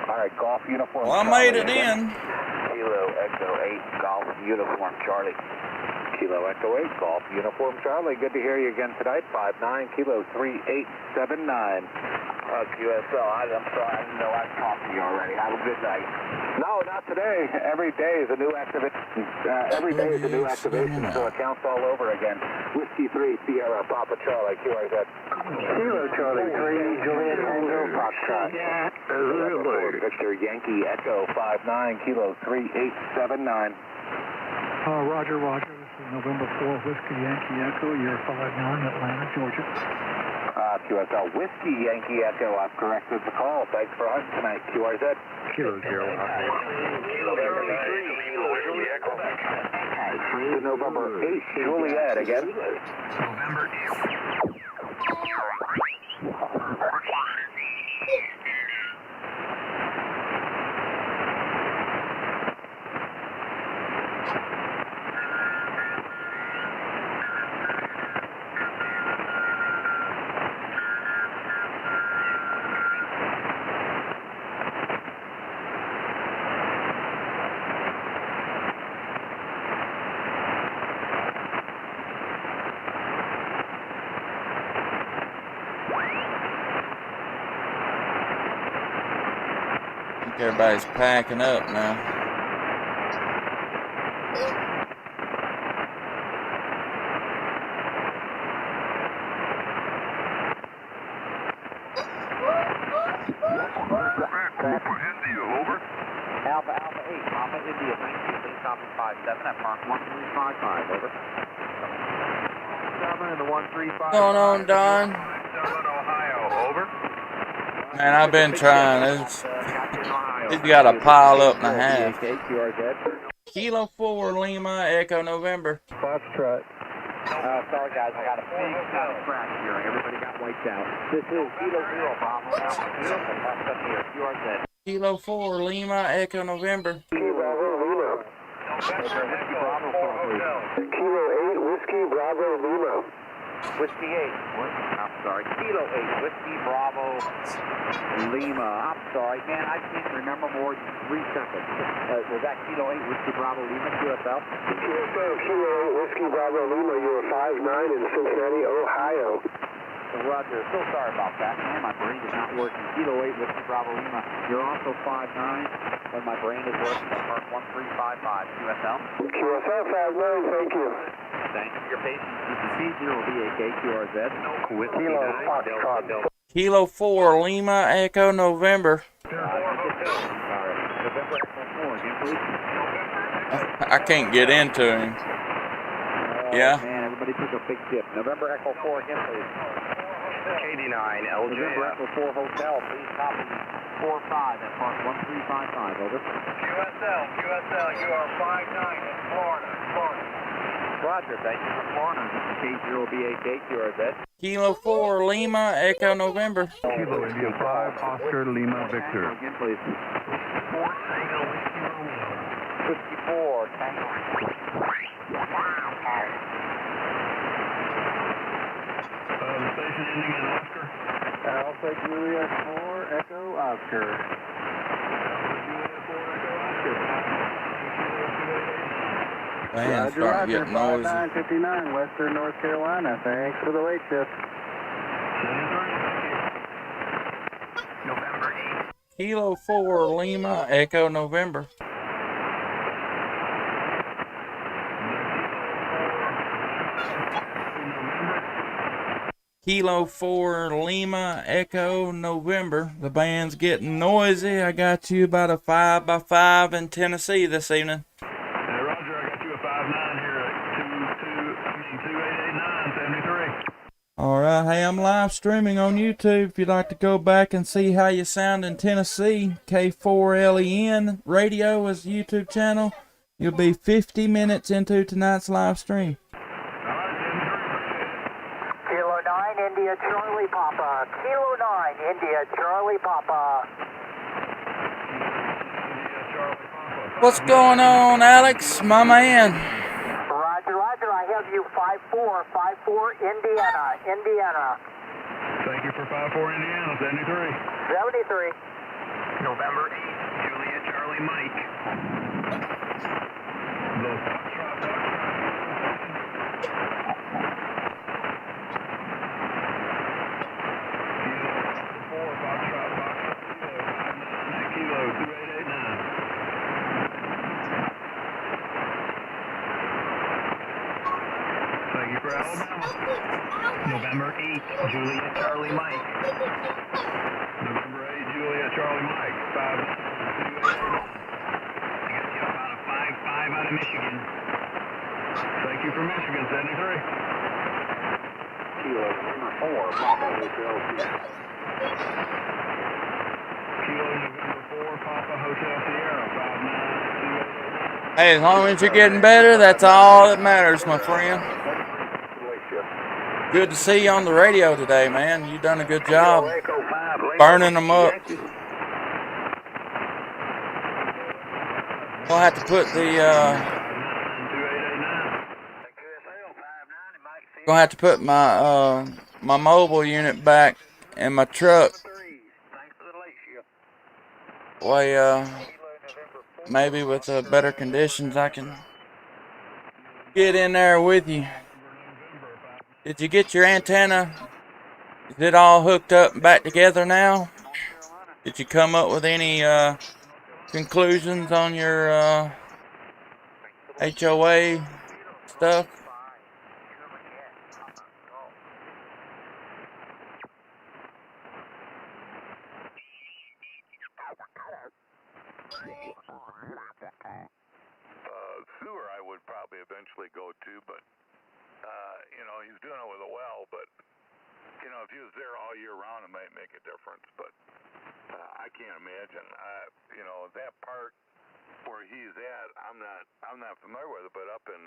Speaker 6: All right, golf uniform.
Speaker 3: Well, I made it in.
Speaker 10: Kilo Echo 8 Golf Uniform Charlie.
Speaker 6: Kilo Echo 8 Golf Uniform Charlie. Good to hear you again tonight. 59 Kilo 3879.
Speaker 10: QSL, I'm sorry, I didn't know I'd talked to you already. Have a good night.
Speaker 6: No, not today. Every day is a new activation. So it counts all over again. Whiskey 3 Sierra Papa Charlie QRZ.
Speaker 8: Kilo Charlie 3 Juliet Tango Foxtrot.
Speaker 6: Victor Yankee Echo 59 Kilo 3879.
Speaker 2: Roger. This is November 4 Whiskey Yankee Echo. You're 59 Atlanta, Georgia.
Speaker 6: QSL Whiskey Yankee Echo. I've corrected the call. Thanks for hunting tonight. QRZ.
Speaker 9: Kilo 0.
Speaker 6: To November 8 Juliet again.
Speaker 10: November 8.
Speaker 3: Everybody's packing up now.
Speaker 7: Alpha 8, Papa India, thank you. Please copy 57 at Park 1355, over. 7 and the 135.
Speaker 3: What's going on, Don?
Speaker 10: Ohio, over.
Speaker 3: Man, I've been trying. He's got a pile up and a half. Kilo 4 Lima Echo November.
Speaker 2: Foxtrot.
Speaker 7: Sorry guys, I got a big crash here. Everybody got wiped out. This is Kilo 0, Papa. QRZ.
Speaker 3: Kilo 4 Lima Echo November.
Speaker 8: Kilo 8 Whiskey Bravo Lima.
Speaker 7: Whiskey 8. I'm sorry. Kilo 8. Whiskey Bravo Lima. I'm sorry, man. I can't remember more than 3 seconds. Was that Kilo 8 Whiskey Bravo Lima QSL?
Speaker 8: QSL Kilo 8 Whiskey Bravo Lima. You were 59 in Cincinnati, Ohio.
Speaker 7: Roger. So sorry about that, man. My brain is not working. Kilo 8 Whiskey Bravo Lima. You're also 59 when my brain is working at Park 1355 QSL.
Speaker 8: QSL 59, thank you.
Speaker 7: Thank you for your patience. This is C0VAK QRZ.
Speaker 8: Kilo Foxtrot.
Speaker 3: Kilo 4 Lima Echo November.
Speaker 7: November 4 again, please.
Speaker 3: I can't get into him. Yeah.
Speaker 7: Man, everybody took a big dip. November Echo 4 again, please.
Speaker 10: KD9 LJ.
Speaker 7: November Echo 4 Hotel, please copy 45 at Park 1355, over.
Speaker 10: QSL, you are 59 in Florida.
Speaker 7: Roger, thank you for Florida. This is K0BAK QRZ.
Speaker 3: Kilo 4 Lima Echo November.
Speaker 9: Kilo India 5 Oscar Lima Victor.
Speaker 7: Again, please. 54, Tango.
Speaker 10: The station ending in Oscar.
Speaker 2: Alpha Juliet 4 Echo Oscar.
Speaker 3: Man, starting to get noisy.
Speaker 2: 5959 Western North Carolina. Thanks for the late shift.
Speaker 6: November 8.
Speaker 3: Kilo 4 Lima Echo November. Kilo 4 Lima Echo November. The band's getting noisy. I got you about a 5x5 in Tennessee this evening.
Speaker 5: Hey, Roger, I got you a 5-9 here at 288973.
Speaker 3: All right, hey, I'm live streaming on YouTube. If you'd like to go back and see how you sound in Tennessee, K4LEN Radio is the YouTube channel. You'll be 50 minutes into tonight's live stream.
Speaker 7: Kilo 9, India Charlie Papa. Kilo 9, India Charlie Papa.
Speaker 3: What's going on, Alex, my man?
Speaker 7: Roger, Roger. I have you 54, Indiana, Indiana.
Speaker 5: Thank you for 54 Indiana, 73.
Speaker 7: 73.
Speaker 6: November 8, Juliet Charlie Mike.
Speaker 5: Thank you for Alabama.
Speaker 6: November 8, Juliet Charlie Mike.
Speaker 5: November 8, Juliet Charlie Mike. 5.
Speaker 6: I got you about a 5-5 out of Michigan.
Speaker 5: Thank you for Michigan, 73.
Speaker 10: Kilo number 4, Papa Hotel Sierra.
Speaker 5: Kilo November 4, Papa Hotel Sierra. 59288.
Speaker 3: Hey, as long as you're getting better, that's all that matters, my friend. Good to see you on the radio today, man. You done a good job burning them up. We'll have to put the gonna have to put my my mobile unit back in my truck. Way maybe with better conditions I can get in there with you. Did you get your antenna? Is it all hooked up and back together now? Did you come up with any conclusions on your HOA stuff?
Speaker 5: Sewer I would probably eventually go to, but you know, he's doing it with a well, but you know, if he was there all year round, it might make a difference, but I can't imagine. You know, that part where he's at, I'm not familiar with it, but up in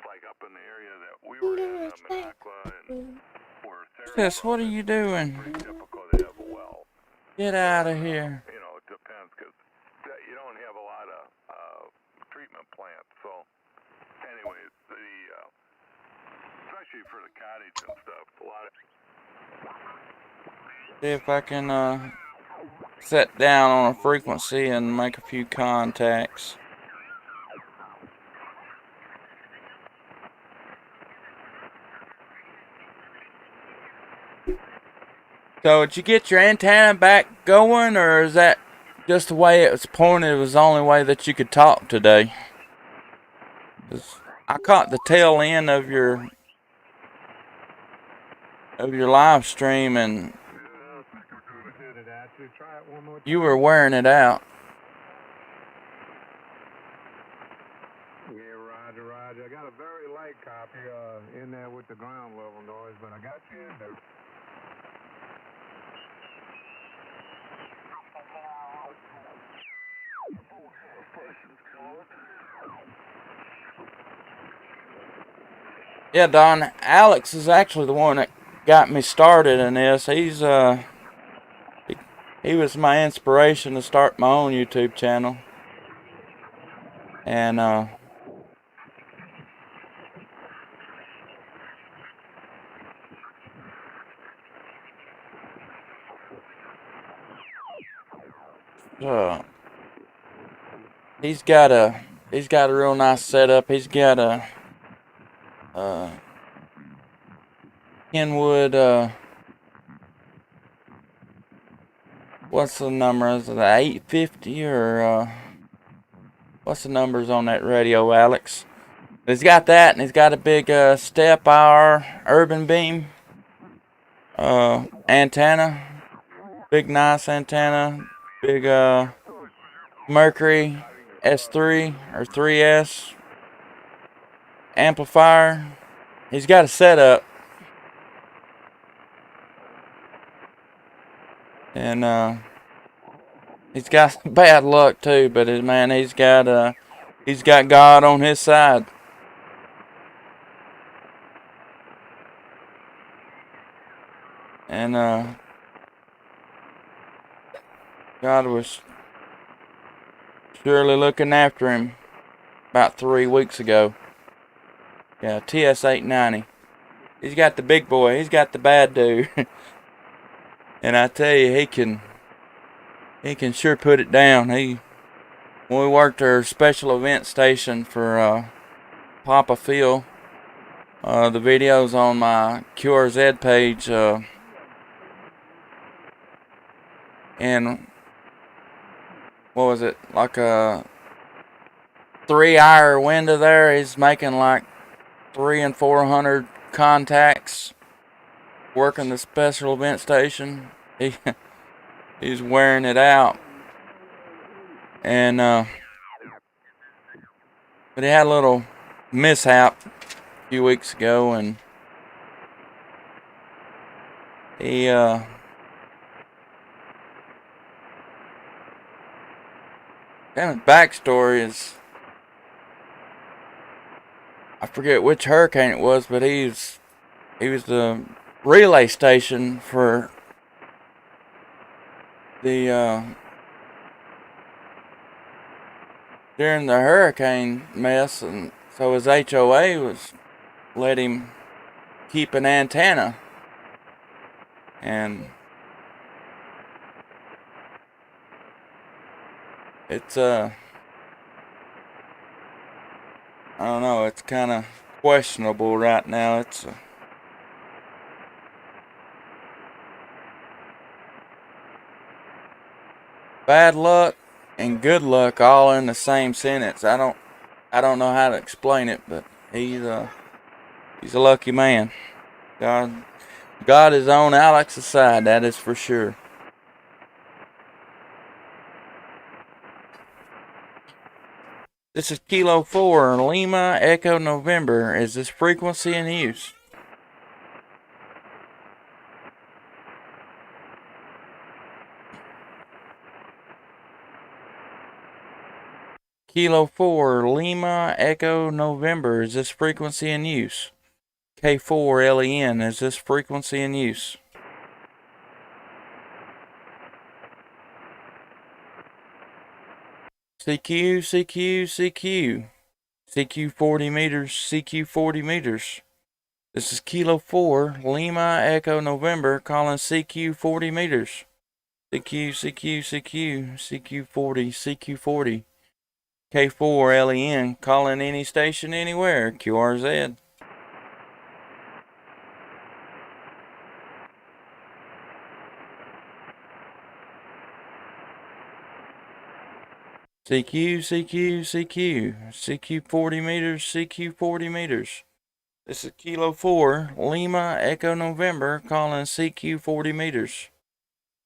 Speaker 5: like up in the area that we were in, Minocqua and where
Speaker 3: Sis, what are you doing?
Speaker 5: pretty difficult to have a well.
Speaker 3: Get out of here.
Speaker 5: You know, it depends, because you don't have a lot of treatment plants, so anyways, especially for the cottage and stuff, a lot of...
Speaker 3: See if I can set down on a frequency and make a few contacts. So did you get your antenna back going, or is that just the way it was pointed? It was the only way that you could talk today. 'Cause I caught the tail end of your live stream, and you were wearing it out.
Speaker 4: Yeah, Roger, Roger. I got a very light copy in there with the ground level noise, but I got you in there.
Speaker 3: Yeah, Don, Alex is actually the one that got me started in this. He's he was my inspiration to start my own YouTube channel. And he's got a real nice setup. He's got a Kenwood what's the number? Is it 850 or what's the numbers on that radio, Alex? He's got that, and he's got a big step hour urban beam antenna, big nice antenna, big Mercury S3 or 3S amplifier. He's got a setup, and he's got bad luck too. But man, he's got God on his side. And God was surely looking after him about 3 weeks ago. Yeah, TS890. He's got the big boy. He's got the bad dude. And I tell you, he can sure put it down. When we worked our special event station for Papa Phil, the videos on my QRZ page, and what was it, like a 3-hour window there, he's making like 300 and 400 contacts working the special event station. He's wearing it out. And but he had a little mishap a few weeks ago, and he kind of backstory is, I forget which hurricane it was, but he was the relay station for the during the hurricane mess, and so his HOA was let him keep an antenna, and it's I don't know, it's kind of questionable right now. It's bad luck and good luck all in the same sentence. I don't know how to explain it, but he's a lucky man. God is on Alex's side, that is for sure. This is Kilo 4, Lima Echo November. Is this frequency in use? Kilo 4, Lima Echo November. Is this frequency in use? K4LEN. Is this frequency in use? CQ, CQ, CQ. CQ 40 meters, CQ 40 meters. This is Kilo 4, Lima Echo November, calling CQ 40 meters. CQ, CQ, CQ, CQ 40, CQ 40. K4LEN, calling any station anywhere, QRZ. CQ, CQ, CQ, CQ 40 meters, CQ 40 meters. This is Kilo 4, Lima Echo November, calling CQ 40 meters.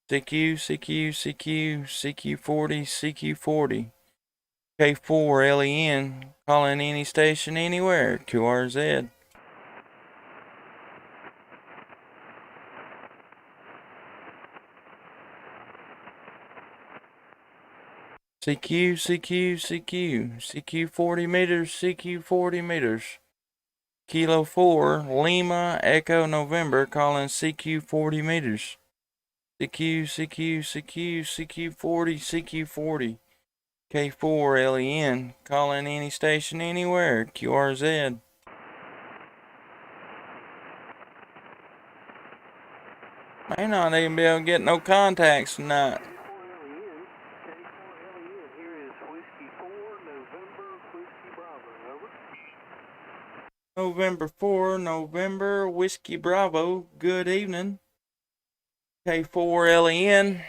Speaker 3: CQ, CQ, CQ, CQ 40, CQ 40. K4LEN, calling any station anywhere, QRZ. CQ, CQ, CQ, CQ 40 meters, CQ 40 meters. Kilo 4, Lima Echo November, calling CQ 40 meters. CQ, CQ, CQ, CQ 40, CQ 40. K4LEN, calling any station anywhere, QRZ. May not even be able to get no contacts tonight. November 4, November, Whiskey Bravo, good evening. K4LEN,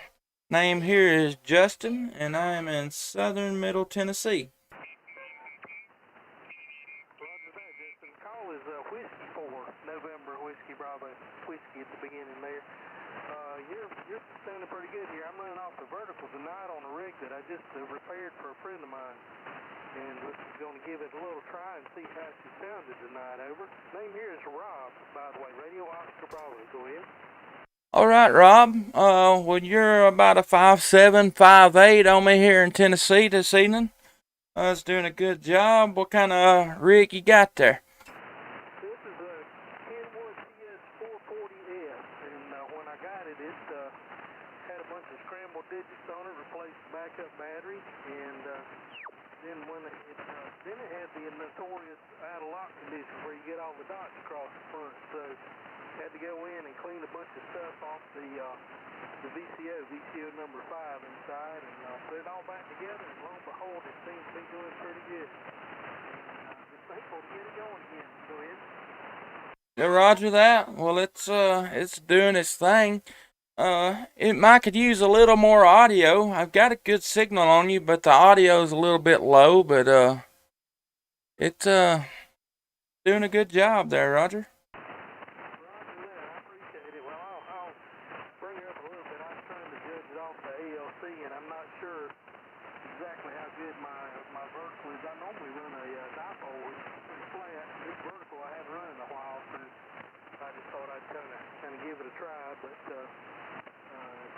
Speaker 3: Name here is Justin, and I am in southern Middle Tennessee.
Speaker 9: Roger that, Justin. Call is Whiskey 4, November Whiskey Bravo, Whiskey at the beginning there. You're sounding pretty good here. I'm running off the vertical tonight on a rig that I just repaired for a friend of mine. And we're going to give it a little try and see how she sounded tonight, over. Name here is Rob, by the way, Radio Oscar Bravo. Go ahead.
Speaker 3: All right, Rob. Well, you're about a 5'7", 5'8" on me here in Tennessee this evening. I was doing a good job. What kind of rig you got there?
Speaker 9: This is a Kenwood TS440S, and when I got it, it had a bunch of scrambled digits on it, replaced the backup battery, and then when then it had the notorious out of lock condition where you get all the dots across the front. So had to go in and clean a bunch of stuff off the VCO number 5 inside, and put it all back together. And lo and behold, it seems to be doing pretty good. Just thankful to get it going again. Go ahead.
Speaker 3: Yeah, roger that. Well, it's doing its thing. It might could use a little more audio. I've got a good signal on you, but the audio's a little bit low, but it's doing a good job there, Roger.
Speaker 9: Roger that. I appreciate it. Well, I'll bring it up a little bit. I was trying to judge it off the ALC, and I'm not sure exactly how good my vertical is. I normally run a dipole, which is pretty flat. This vertical I haven't run in a while, so I just thought I'd kind of give it a try, but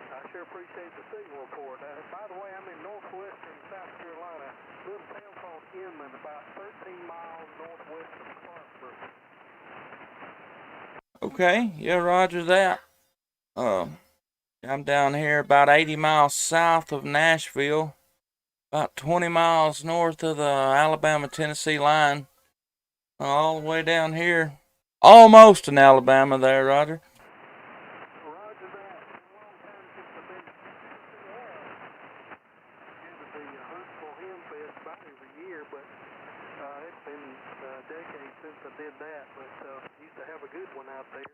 Speaker 9: I sure appreciate the signal report. By the way, I'm in northwestern South Carolina, a little town called Inman, about 13 miles northwest of Clarksburg.
Speaker 3: Okay, yeah, roger that. I'm down here about 80 miles south of Nashville, about 20 miles north of the Alabama-Tennessee line, all the way down here, almost in Alabama there, Roger.
Speaker 9: Roger that. It's a long time since I've been to the Huntsville Ham Fest about every year, but it's been decades since I did that, but used to have a good one out there.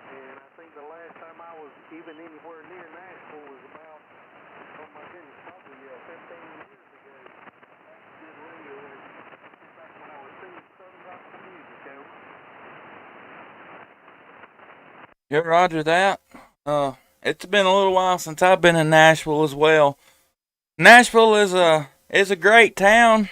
Speaker 9: And I think the last time I was even anywhere near Nashville was about, oh my goodness, probably 15 years ago. Did radio back when I was doing Southern Gospel music, over.
Speaker 3: Yeah, roger that. It's been a little while since I've been in Nashville as well. Nashville is a great town,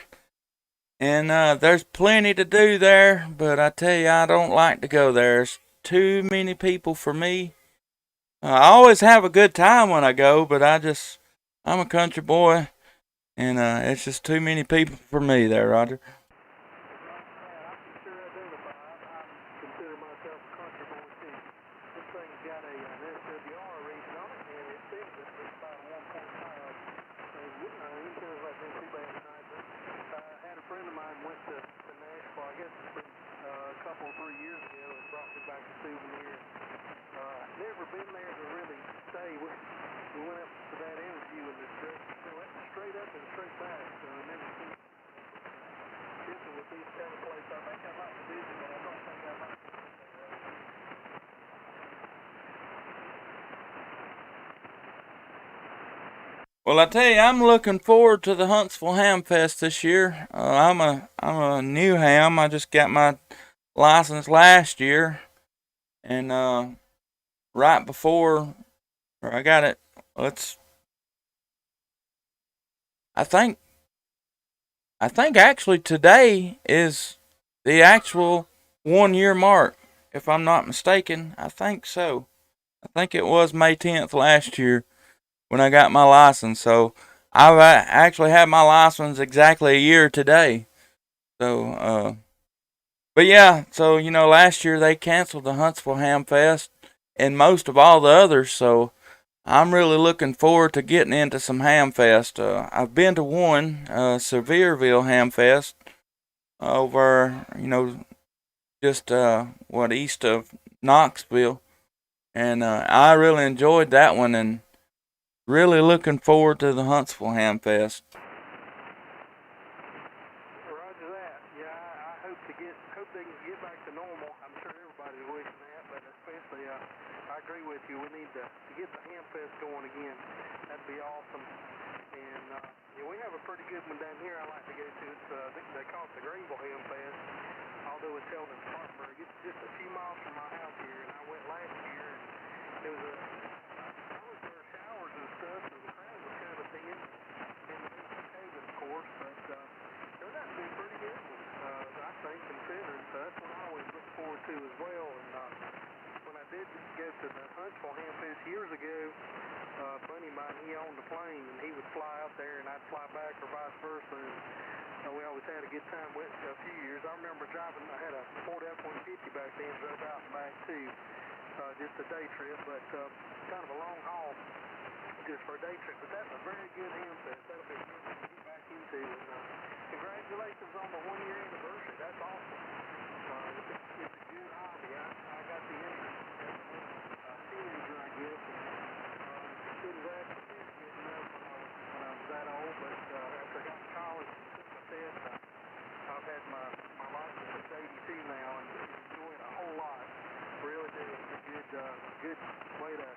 Speaker 3: and there's plenty to do there, but I tell you, I don't like to go there. There's too many people for me. I always have a good time when I go, but I'm a country boy, and it's just too many people for me there, Roger.
Speaker 9: I can sure identify. I consider myself a country boy too. This thing's got an SWR rating on it, and it says it's about 1.5. So it sounds like it's too bad tonight. But I had a friend of mine went to Nashville, I guess it's been a couple or 3 years ago, and brought me back a souvenir. Never been there to really stay. We went up to that interview and went straight up and straight back, so I never seen different with these kind of places. I think I might visit, but I don't think I might.
Speaker 3: Well, I tell you, I'm looking forward to the Huntsville Ham Fest this year. I'm a new ham. I just got my license last year, and right before, or I got it. I think actually today is the actual 1 year mark, if I'm not mistaken. I think so. I think it was May 10th last year when I got my license. So I've actually had my license exactly a year today. So, but yeah, so last year they canceled the Huntsville Ham Fest and most of all the others. So I'm really looking forward to getting into some Ham Fest. I've been to one, Sevierville Ham Fest, over, just east of Knoxville, and I really enjoyed that one, and really looking forward to the Huntsville Ham Fest.
Speaker 9: Roger that. Yeah, I hope they can get back to normal. I'm sure everybody's wishing that, but especially I agree with you. We need to get the Ham Fest going again. That'd be awesome. And we have a pretty good one down here I like to go to. It's they call it the Greenville Ham Fest, although it's held in Spartanburg. It's just a few miles from my house here, and I went last year, and it was there were showers and stuff, so the crowd was kind of thin. And the COVID, of course, but turned out to be a pretty good one, I think, considering. So that's what I always look forward to as well. And when I did go to the Huntsville Ham Fest years ago, a buddy of mine, he owned a plane, and he would fly out there, and I'd fly back, or vice versa. And we always had a good time. Went a few years. I remember driving. I had a Ford F-150 back then, drove out and back too, just a day trip, but kind of a long haul, just for a day trip. But that's a very good Ham Fest. That'll be good to get back into. And congratulations on the 1-year anniversary. That's awesome. It's a good hobby. I got the interest as a teenager, I guess. Couldn't grasp it good enough when I was that old, but after I got to college and took my test, I've had my license since '82 now, and enjoy it a whole lot. Really do. It's a good way to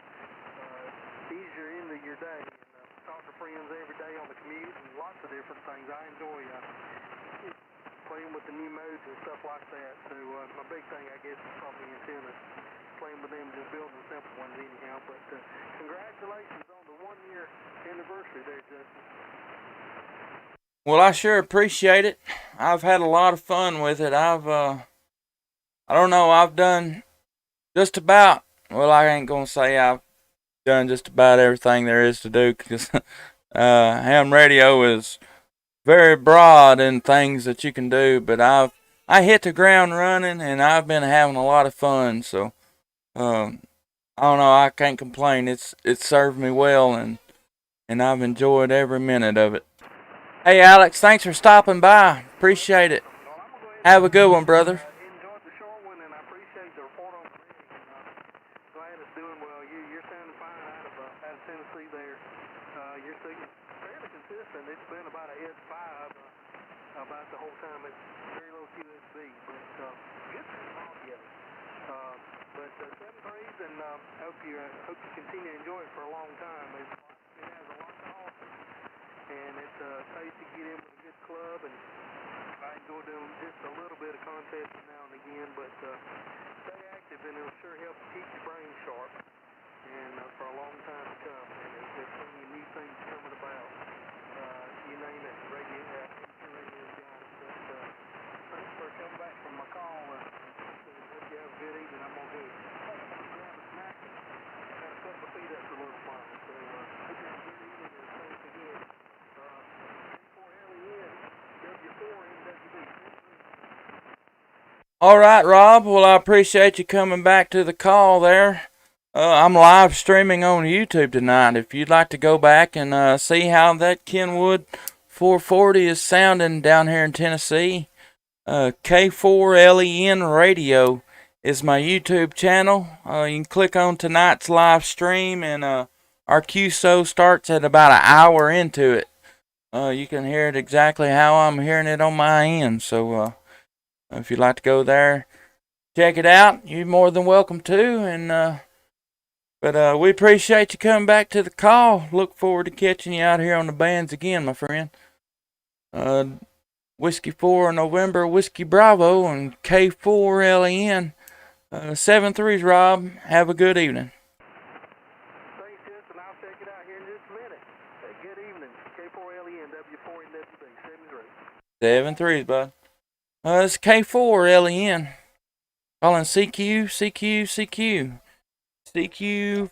Speaker 9: ease your into your day, and talk to friends every day on the commute, and lots of different things. I enjoy playing with the new modes and stuff like that. So my big thing, I guess, is probably antennas. Playing with them, just building simple ones anyhow. But congratulations on the 1-year anniversary there, Justin.
Speaker 3: Well, I sure appreciate it. I've had a lot of fun with it. I don't know, I've done just about, well, I ain't gonna say I've done just about everything there is to do, because ham radio is very broad in things that you can do, but I hit the ground running, and I've been having a lot of fun, so I don't know, I can't complain. It's served me well, and I've enjoyed every minute of it. Hey, Alex, thanks for stopping by. Appreciate it. Have a good one, brother.
Speaker 9: Enjoyed the short one, and I appreciate the report on the rig. Glad it's doing well. You're sounding fine out of Tennessee there. Your signal's fairly consistent. It's been about a S5 about the whole time. It's very low QSB, but good audio. But 7.3s, and hope you continue to enjoy it for a long time. It has a lot to offer, and it's a place to get in with a good club, and I enjoy doing just a little bit of contesting now and again, but stay active, and it'll sure help keep your brain sharp, and for a long time to come. And there's so many new things coming about. You name it, radio got it. But thanks for coming back from my call. Hope you have a good evening. I'm going to go grab a snack and kind of put my feet up for a little while. So hope you have a good evening, and thanks again. K4LEN, W4NWB.
Speaker 3: All right, Rob. Well, I appreciate you coming back to the call there. I'm live streaming on YouTube tonight. If you'd like to go back and see how that Kenwood 440 is sounding down here in Tennessee, K4LEN Radio is my YouTube channel. You can click on tonight's live stream, and our QSO starts at about an hour into it. You can hear it exactly how I'm hearing it on my end. So if you'd like to go there, check it out, you're more than welcome to. And but we appreciate you coming back to the call. Look forward to catching you out here on the bands again, my friend. Whiskey 4 November, Whiskey Bravo, and K4LEN. 7-3s, Rob. Have a good evening.
Speaker 9: Thanks, Justin. I'll check it out here in just a minute. Good evening. K4LEN, W4NWB, 7-3.
Speaker 3: 7-3s, bud. It's K4LEN. Calling CQ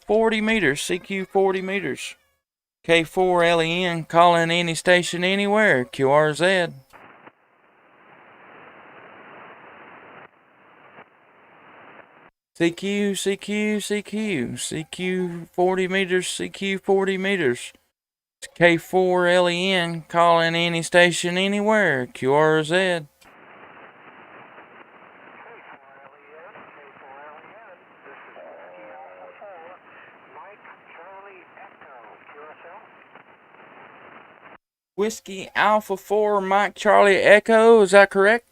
Speaker 3: 40 meters. CQ 40 meters. K4LEN, calling any station anywhere. QRZ. CQ 40 meters. CQ 40 meters. It's K4LEN, calling any station anywhere. QRZ. Whiskey Alpha 4 Mike Charlie Echo, is that correct?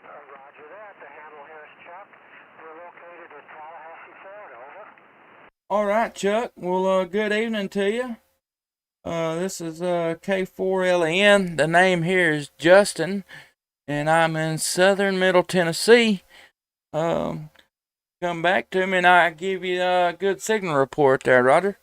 Speaker 9: Roger that. The Handle Harris Chuck. We're located at Tallahassee Fair.
Speaker 3: All right, Chuck. Well, good evening to you. This is K4LN. The name here is Justin, and I'm in southern Middle Tennessee. Um, Come back to me, and I give you a good signal report there, Roger.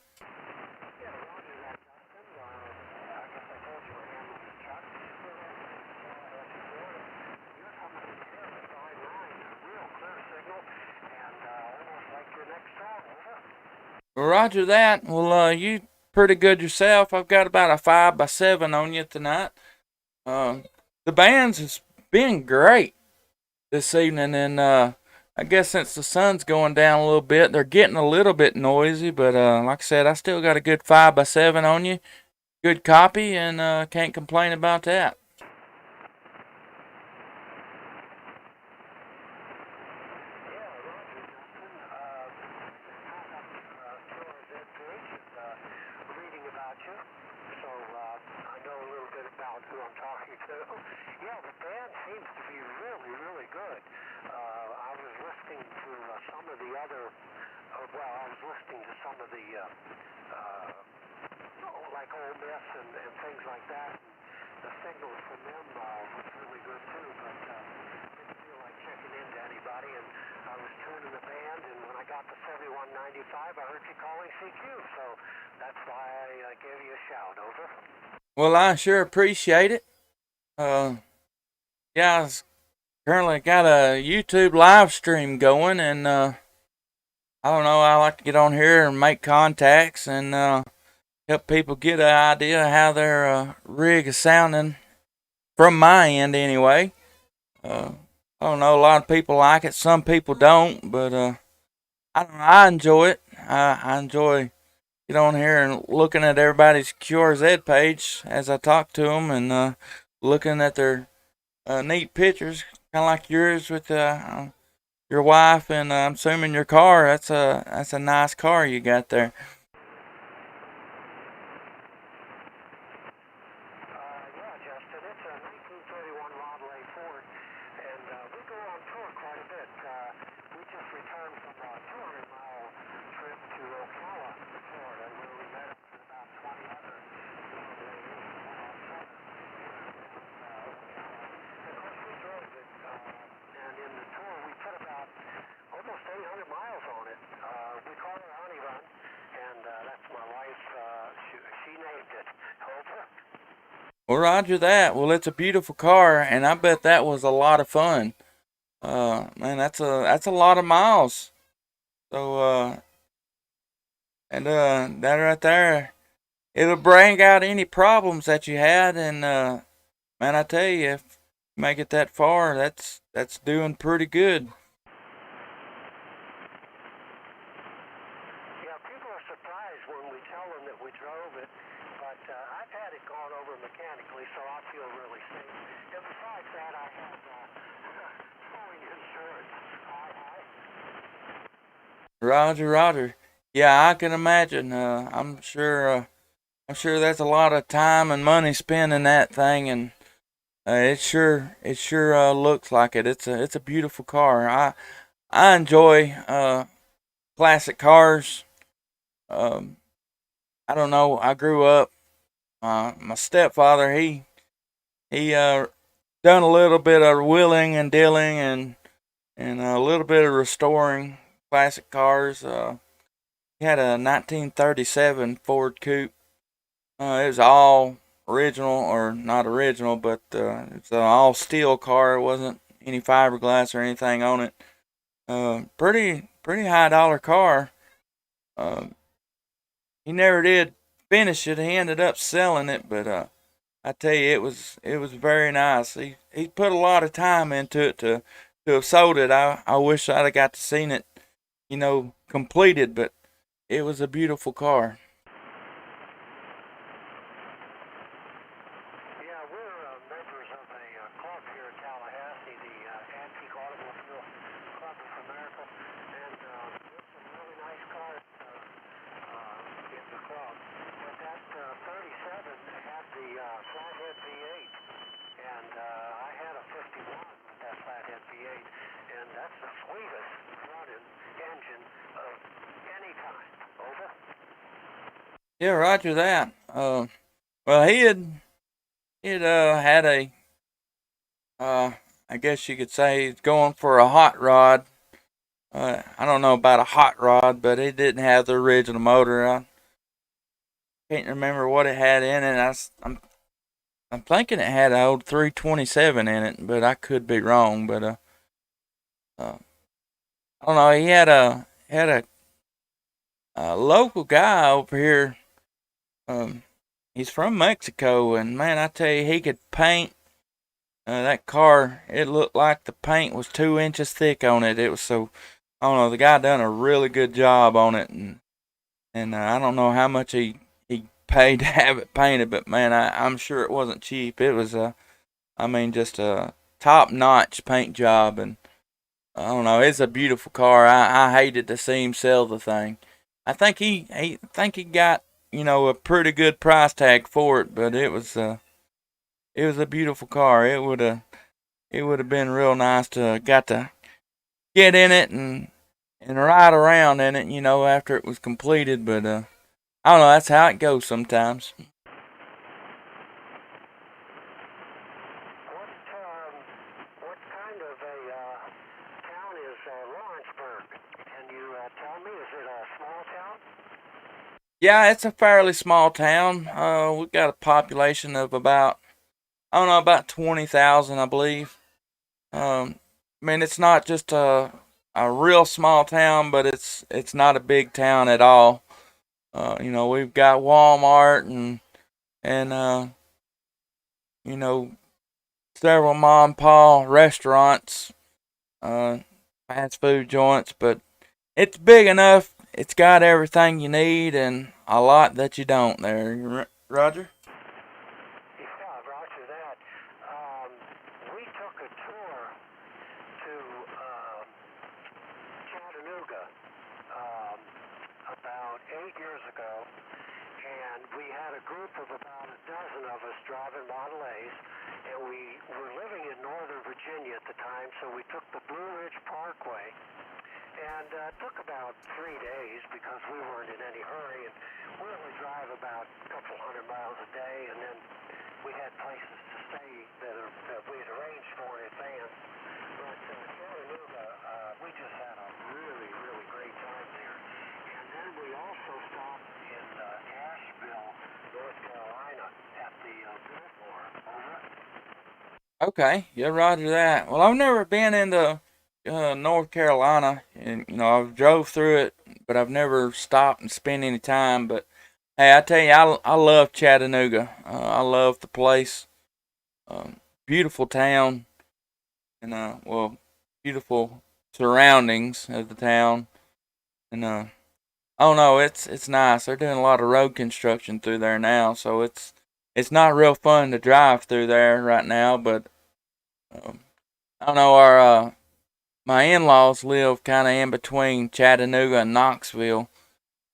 Speaker 3: Roger that. Well, you pretty good yourself. I've got about a 5x7 on you tonight. The bands has been great this evening, and I guess since the sun's going down a little bit, they're getting a little bit noisy. But like I said, I still got a good 5x7 on you, good copy, and can't complain about that. Well, I sure appreciate it. Yeah, I currently got a YouTube live stream going, and I don't know. I like to get on here and make contacts and help people get an idea of how their rig is sounding from my end, anyway. I don't know. A lot of people like it. Some people don't, but I don't know. I enjoy it. I enjoy get on here and looking at everybody's QRZ page as I talk to them and looking at their neat pictures, kind of like yours with your wife and I'm assuming your car. That's a nice car you got there. Well, Roger that. Well, it's a beautiful car, and I bet that was a lot of fun. Man, that's a lot of miles. So, and that right there, it'll bring out any problems that you had, and man, I tell you, if you make it that far, that's doing pretty good. Roger, Roger. Yeah, I can imagine. I'm sure that's a lot of time and money spent in that thing, and it sure looks like it. It's a beautiful car. I enjoy classic cars. Um, I don't know. I grew up. My stepfather he done a little bit of wheeling and dealing and a little bit of restoring classic cars. He had a 1937 Ford Coupe. It was all original, or not original, but it's an all steel car. It wasn't any fiberglass or anything on it. Pretty high dollar car. Uh, he never did finish it. He ended up selling it, but I tell you, it was very nice. He put a lot of time into it to have sold it. I wish I'd have got to seen it, completed, but it was a beautiful car. Yeah, roger that. Well, he had a, I guess you could say he's going for a hot rod. I don't know about a hot rod, but it didn't have the original motor. I can't remember what it had in it. I'm thinking it had an old 327 in it, but I could be wrong. But uh I don't know. He had a local guy over here. Um, he's from Mexico, and man, I tell you, he could paint. That car, it looked like the paint was 2 inches thick on it. It was so, I don't know, the guy done a really good job on it, and I don't know how much he paid to have it painted, but man, I'm sure it wasn't cheap. It was I mean, just a top notch paint job, and I don't know, it's a beautiful car. I hated to see him sell the thing. I think he got a pretty good price tag for it, but it was a beautiful car. It would have been real nice to got to get in it and ride around in it, after it was completed. But I don't know. That's how it goes sometimes.
Speaker 9: What kind of a town is Lawrenceburg? Can you tell me? Is it a small town?
Speaker 3: Yeah, it's a fairly small town. We've got a population of about, I don't know, about 20,000, I believe. I mean, it's not just a real small town, but it's not a big town at all. We've got Walmart and you know several mom and pop restaurants, uh, fast food joints, but it's big enough. It's got everything you need and a lot that you don't. There, Roger.
Speaker 9: Yeah, roger that. Um, we took a tour to Chattanooga um, about 8 years ago, and we had a group of about a dozen of us driving Model A's, and we were living in Northern Virginia at the time, so we took the Blue Ridge Parkway, and it took about 3 days because we weren't in any hurry, and we only drive about a couple hundred miles a day, and then we had places to stay that we had arranged for in advance. But Chattanooga, we just had a really, really great time there. And then we also stopped in Asheville, North Carolina at the Billboard. Over.
Speaker 3: Okay, yeah, Roger that. Well, I've never been into North Carolina, and I've drove through it, but I've never stopped and spent any time. But hey, I tell you, I love Chattanooga. I love the place. Beautiful town, and well, beautiful surroundings of the town, and I don't know, it's nice. They're doing a lot of road construction through there now, so it's not real fun to drive through there right now, but um, I don't know. Our my in-laws live kind of in between Chattanooga and Knoxville,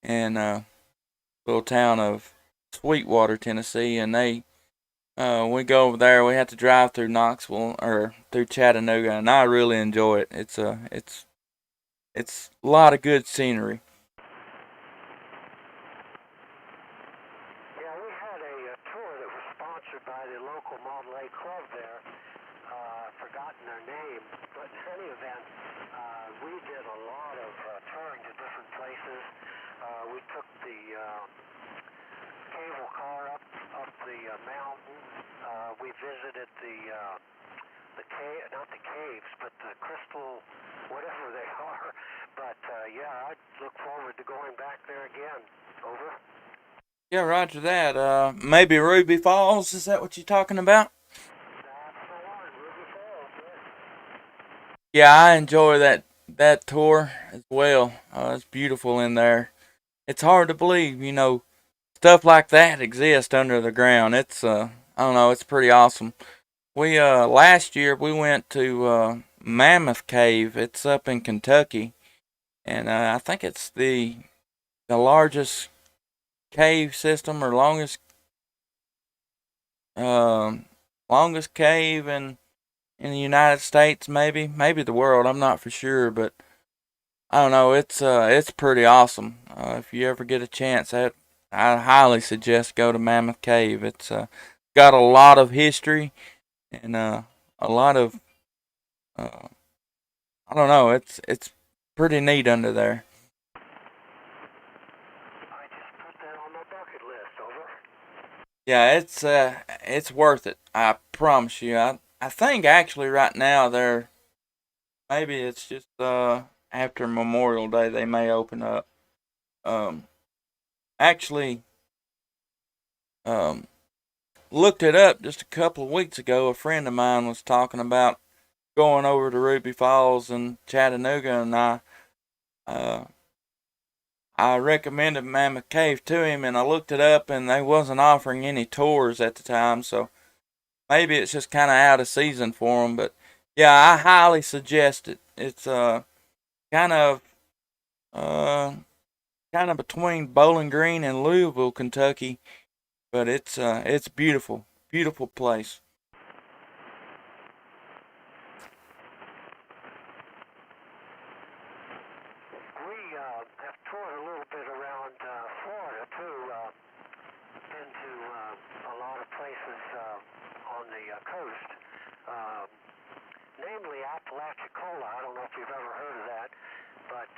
Speaker 3: in little town of Sweetwater, Tennessee, and we go over there. We have to drive through Knoxville or through Chattanooga, and I really enjoy it. It's a lot of good scenery.
Speaker 9: Yeah, we had a tour that was sponsored by the local Model A club there. I've forgotten their name, but in any event, we did a lot of touring to different places. We took the cable car up the mountain. We visited the cave, not the caves, but the crystal, whatever they are. But yeah, I look forward to going back there again. Over.
Speaker 3: Yeah, Roger that. Maybe Ruby Falls. Is that what you're talking about?
Speaker 9: That's the one, Ruby Falls. Yes.
Speaker 3: Yeah, I enjoy that tour as well. It's beautiful in there. It's hard to believe, stuff like that exists under the ground. It's I don't know, it's pretty awesome. We last year we went to Mammoth Cave. It's up in Kentucky, and I think it's the largest cave system or um longest cave in the United States, maybe the world. I'm not for sure, but I don't know. It's pretty awesome. If you ever get a chance, I highly suggest go to Mammoth Cave. It's got a lot of history and a lot of I don't know. It's pretty neat under there.
Speaker 9: I just put that on my bucket list. Over.
Speaker 3: Yeah, it's worth it. I promise you. I think actually right now they're maybe it's just after Memorial Day they may open up. Um, actually, um, looked it up just a couple of weeks ago. A friend of mine was talking about going over to Ruby Falls and Chattanooga, and uh, I recommended Mammoth Cave to him, and I looked it up, and they wasn't offering any tours at the time, so maybe it's just kind of out of season for them. But yeah, I highly suggest it. It's kind of uh kind of between Bowling Green and Louisville, Kentucky, but it's beautiful, beautiful place.
Speaker 9: We have toured a little bit around Florida too. Been to a lot of places on the coast, um, namely Apalachicola. I don't know if you've ever heard of that, but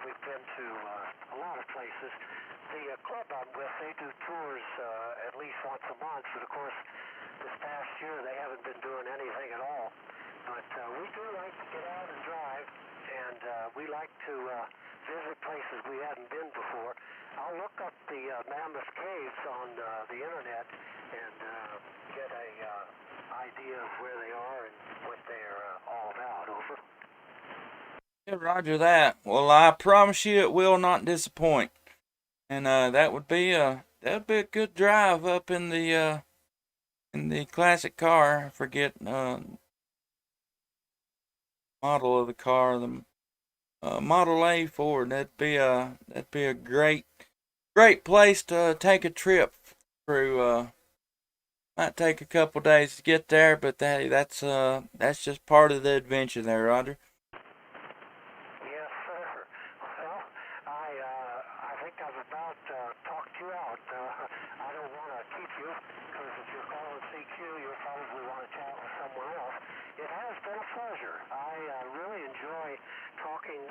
Speaker 9: we've been to a lot of places. The club I'm with, they do tours at least once a month, but of course this past year they haven't been doing anything at all. But we do like to get out and drive, and we like to visit places we hadn't been before. I'll look up the Mammoth Caves on the internet and get a idea of where they are and what they're all about. Over.
Speaker 3: Yeah, Roger that. Well, I promise you it will not disappoint. And that'd be a good drive up in the classic car. I forget model of the car, the Model A Ford. That'd be a great place to take a trip through. Might take a couple days to get there, but that's just part of the adventure there, Roger.
Speaker 9: Yes, sir. Well, I think I've about talked you out. I don't want to keep you because if you're calling CQ, you'll probably want to chat with someone else. It has been a pleasure. I really enjoy talking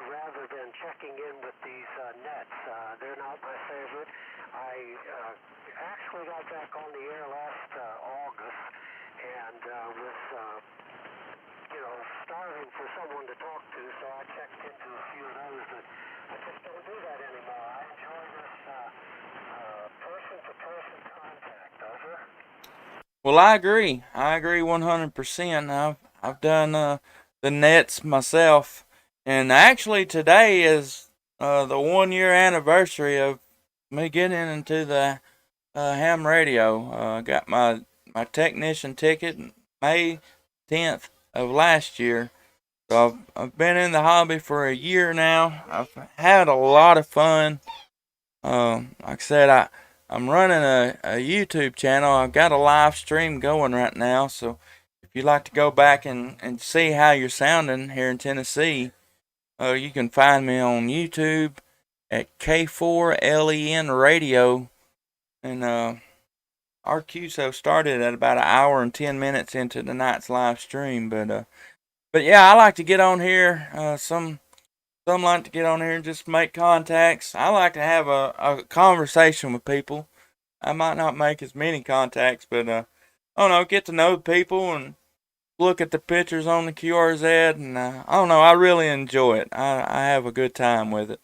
Speaker 9: rather than checking in with these nets. They're not my favorite. I actually got back on the air last August and was starving for someone to talk to, so I checked into a few of those, but I just don't do that anymore. I enjoy this person-to-person contact. Over.
Speaker 3: Well, I agree. I agree 100%. I've done the nets myself, and actually today is the 1 year anniversary of me getting into the ham radio. Got my technician ticket May 10th of last year. So I've been in the hobby for a year now. I've had a lot of fun. Like I said, I'm running a YouTube channel. I've got a live stream going right now. So if you'd like to go back and see how you're sounding here in Tennessee, you can find me on YouTube at K4LEN Radio. And our QSO started at about an hour and 10 minutes into the night's live stream. But yeah, I like to get on here. Some like to get on here and just make contacts. I like to have a conversation with people. I might not make as many contacts, but I don't know, get to know people and look at the pictures on the QRZ, and I don't know, I really enjoy it. I have a good time with it.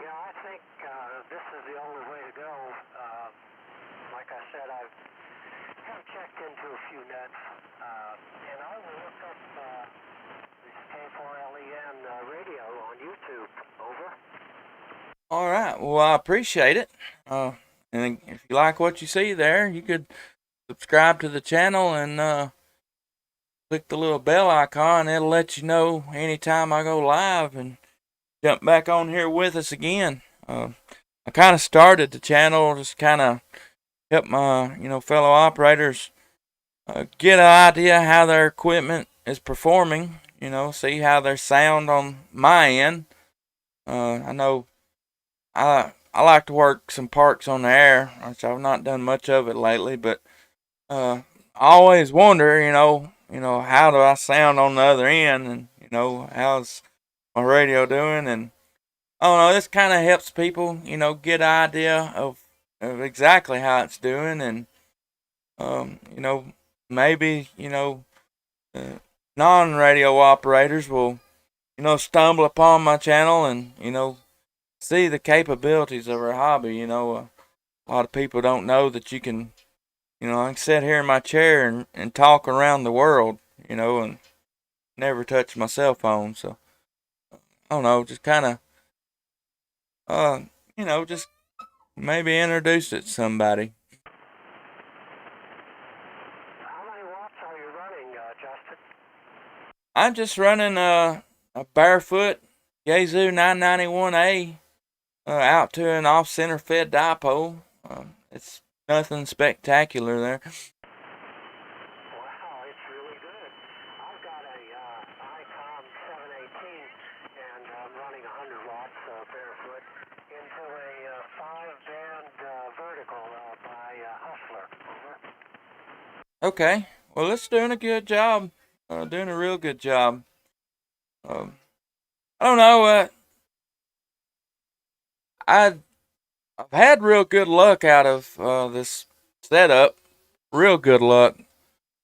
Speaker 9: Yeah, I think this is the only way to go. Like I said, I have checked into a few nets, and I will look up this K4LEN radio on YouTube. Over.
Speaker 3: All right, well, I appreciate it. And if you like what you see there, you could subscribe to the channel and click the little bell icon. It'll let you know anytime I go live and jump back on here with us again. I kind of started the channel just kind of help my fellow operators get an idea how their equipment is performing. you know, see how they sound on my end. I know I like to work some parks on the air, which I've not done much of it lately, but I always wonder, how do I sound on the other end, and how's my radio doing, and I don't know. This kind of helps people, get an idea of exactly how it's doing, and maybe non-radio operators will stumble upon my channel and see the capabilities of our hobby. A lot of people don't know that you can, I can sit here in my chair and talk around the world, and never touch my cell phone. So I don't know, just kind of, just maybe introduce it to somebody.
Speaker 9: How many watts are you running, Justin?
Speaker 3: I'm just running a barefoot Yazoo 991A out to an off-center fed dipole. It's nothing spectacular there.
Speaker 9: Wow, it's really good. I've got a Icon 718, and I'm running 100 watts barefoot into a 5-band vertical by Hustler. Over.
Speaker 3: Okay, well, it's doing a good job. Doing a real good job. I don't know. I've had real good luck out of this setup. Real good luck.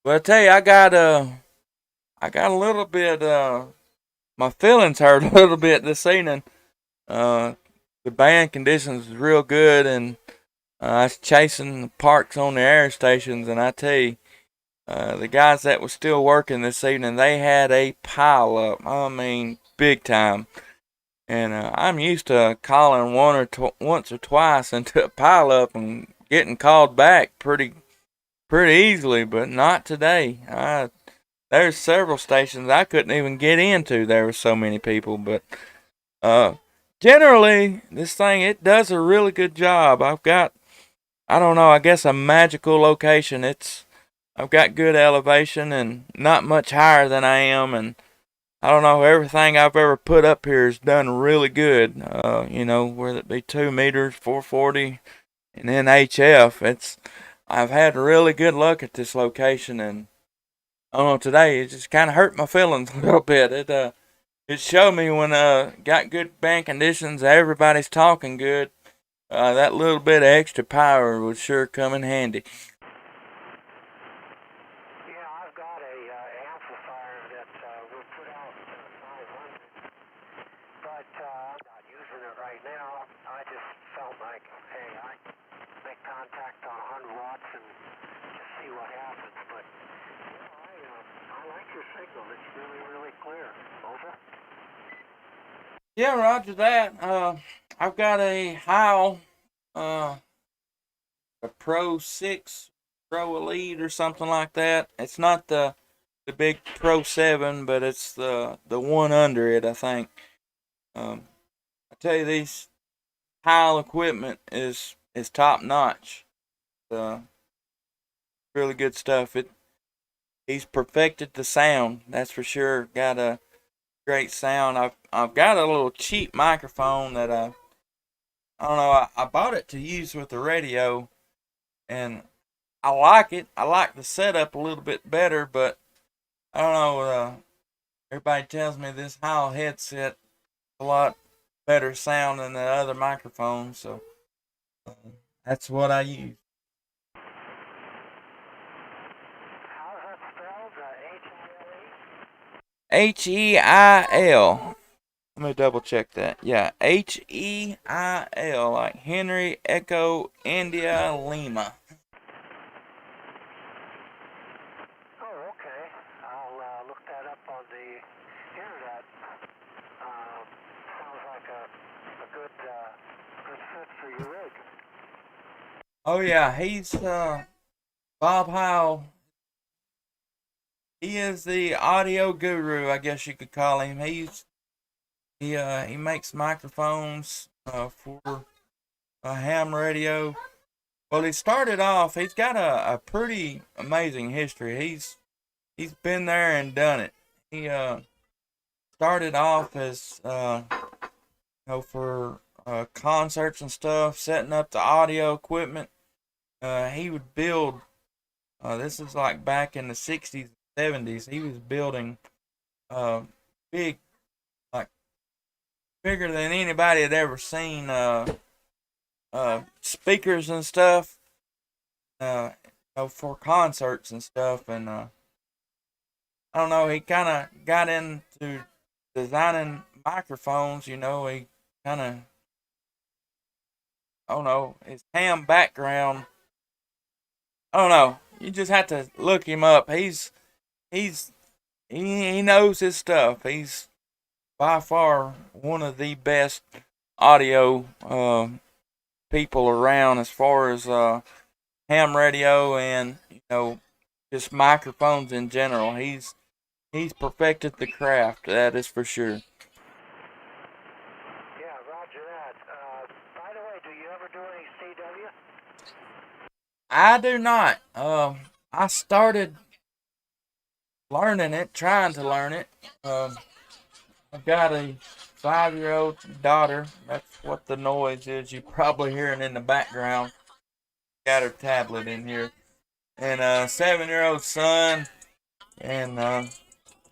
Speaker 3: But I tell you, I got a little bit. My feelings hurt a little bit this evening. The band conditions was real good, and I was chasing the parks on the air stations, and I tell you, the guys that was still working this evening, they had a pile up. I mean, big time. And I'm used to calling once or twice into a pile up and getting called back pretty easily, but not today. There's several stations I couldn't even get into. There were so many people, but generally this thing it does a really good job. I've got I don't know, I guess a magical location. I've got good elevation and not much higher than I am, and I don't know, everything I've ever put up here is done really good. Whether it be 2 meters, 440, and then HF. I've had really good luck at this location, and I don't know, today it just kind of hurt my feelings a little bit. It showed me when got good band conditions, everybody's talking good. That little bit of extra power would sure come in handy.
Speaker 9: Yeah, I've got a amplifier that will put out 500, but I'm not using it right now. I just felt like, hey, I make contact on 100 watts and just see what happens. But I like your signal. It's really, really clear. Over.
Speaker 3: Yeah, roger that. I've got a Heil, a Pro 6, Pro Elite or something like that. It's not the big Pro 7, but it's the one under it, I think. I tell you, these Heil equipment is top notch. Really good stuff. He's perfected the sound, that's for sure. Got a great sound. I've got a little cheap microphone that I don't know. I bought it to use with the radio, and I like it. I like the setup a little bit better, but I don't know. Everybody tells me this Heil headset a lot better sound than the other microphones, so that's what I use.
Speaker 9: How's that spelled? H-E-I-L-E?
Speaker 3: Heil. Let me double check that. Yeah, Heil, like Henry Echo India Lima.
Speaker 9: Oh, okay. I'll look that up on the internet. Sounds like a good fit for your rig.
Speaker 3: Oh yeah, he's Bob Heil. He is the audio guru, I guess you could call him. He makes microphones for a ham radio. Well, he started off. He's got a pretty amazing history. He's been there and done it. started off as for concerts and stuff, setting up the audio equipment. He would build. This is like back in the '60s, '70s. He was building big, like bigger than anybody had ever seen. Speakers and stuff. For concerts and stuff, and I don't know. He kind of got into designing microphones. He kind of, I don't know, his ham background. I don't know. You just have to look him up. He knows his stuff. He's by far one of the best audio people around as far as ham radio and just microphones in general. He's perfected the craft. That is for sure.
Speaker 9: Yeah, roger that. By the way, do you ever do any CW?
Speaker 3: I do not. I started learning it, trying to learn it. I've got a 5-year-old daughter. That's what the noise is. You're probably hearing in the background. Got her tablet in here. And a 7-year-old son. And I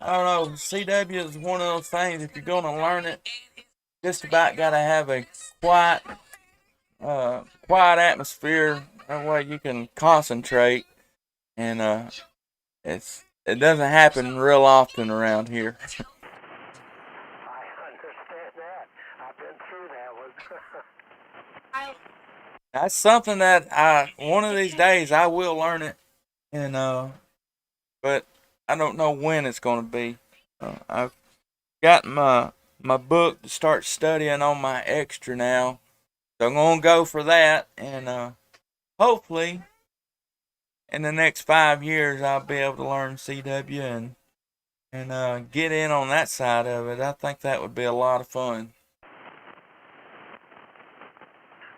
Speaker 3: don't know. CW is one of those things. If you're going to learn it, just about got to have a quiet, quiet atmosphere. That way you can concentrate. And it doesn't happen real often around here.
Speaker 9: I understand that. I've been through that one.
Speaker 3: That's something that one of these days I will learn it, and but I don't know when it's gonna be. I've got my book to start studying on my extra now, so I'm gonna go for that, and hopefully in the next 5 years I'll be able to learn CW and get in on that side of it. I think that would be a lot of fun.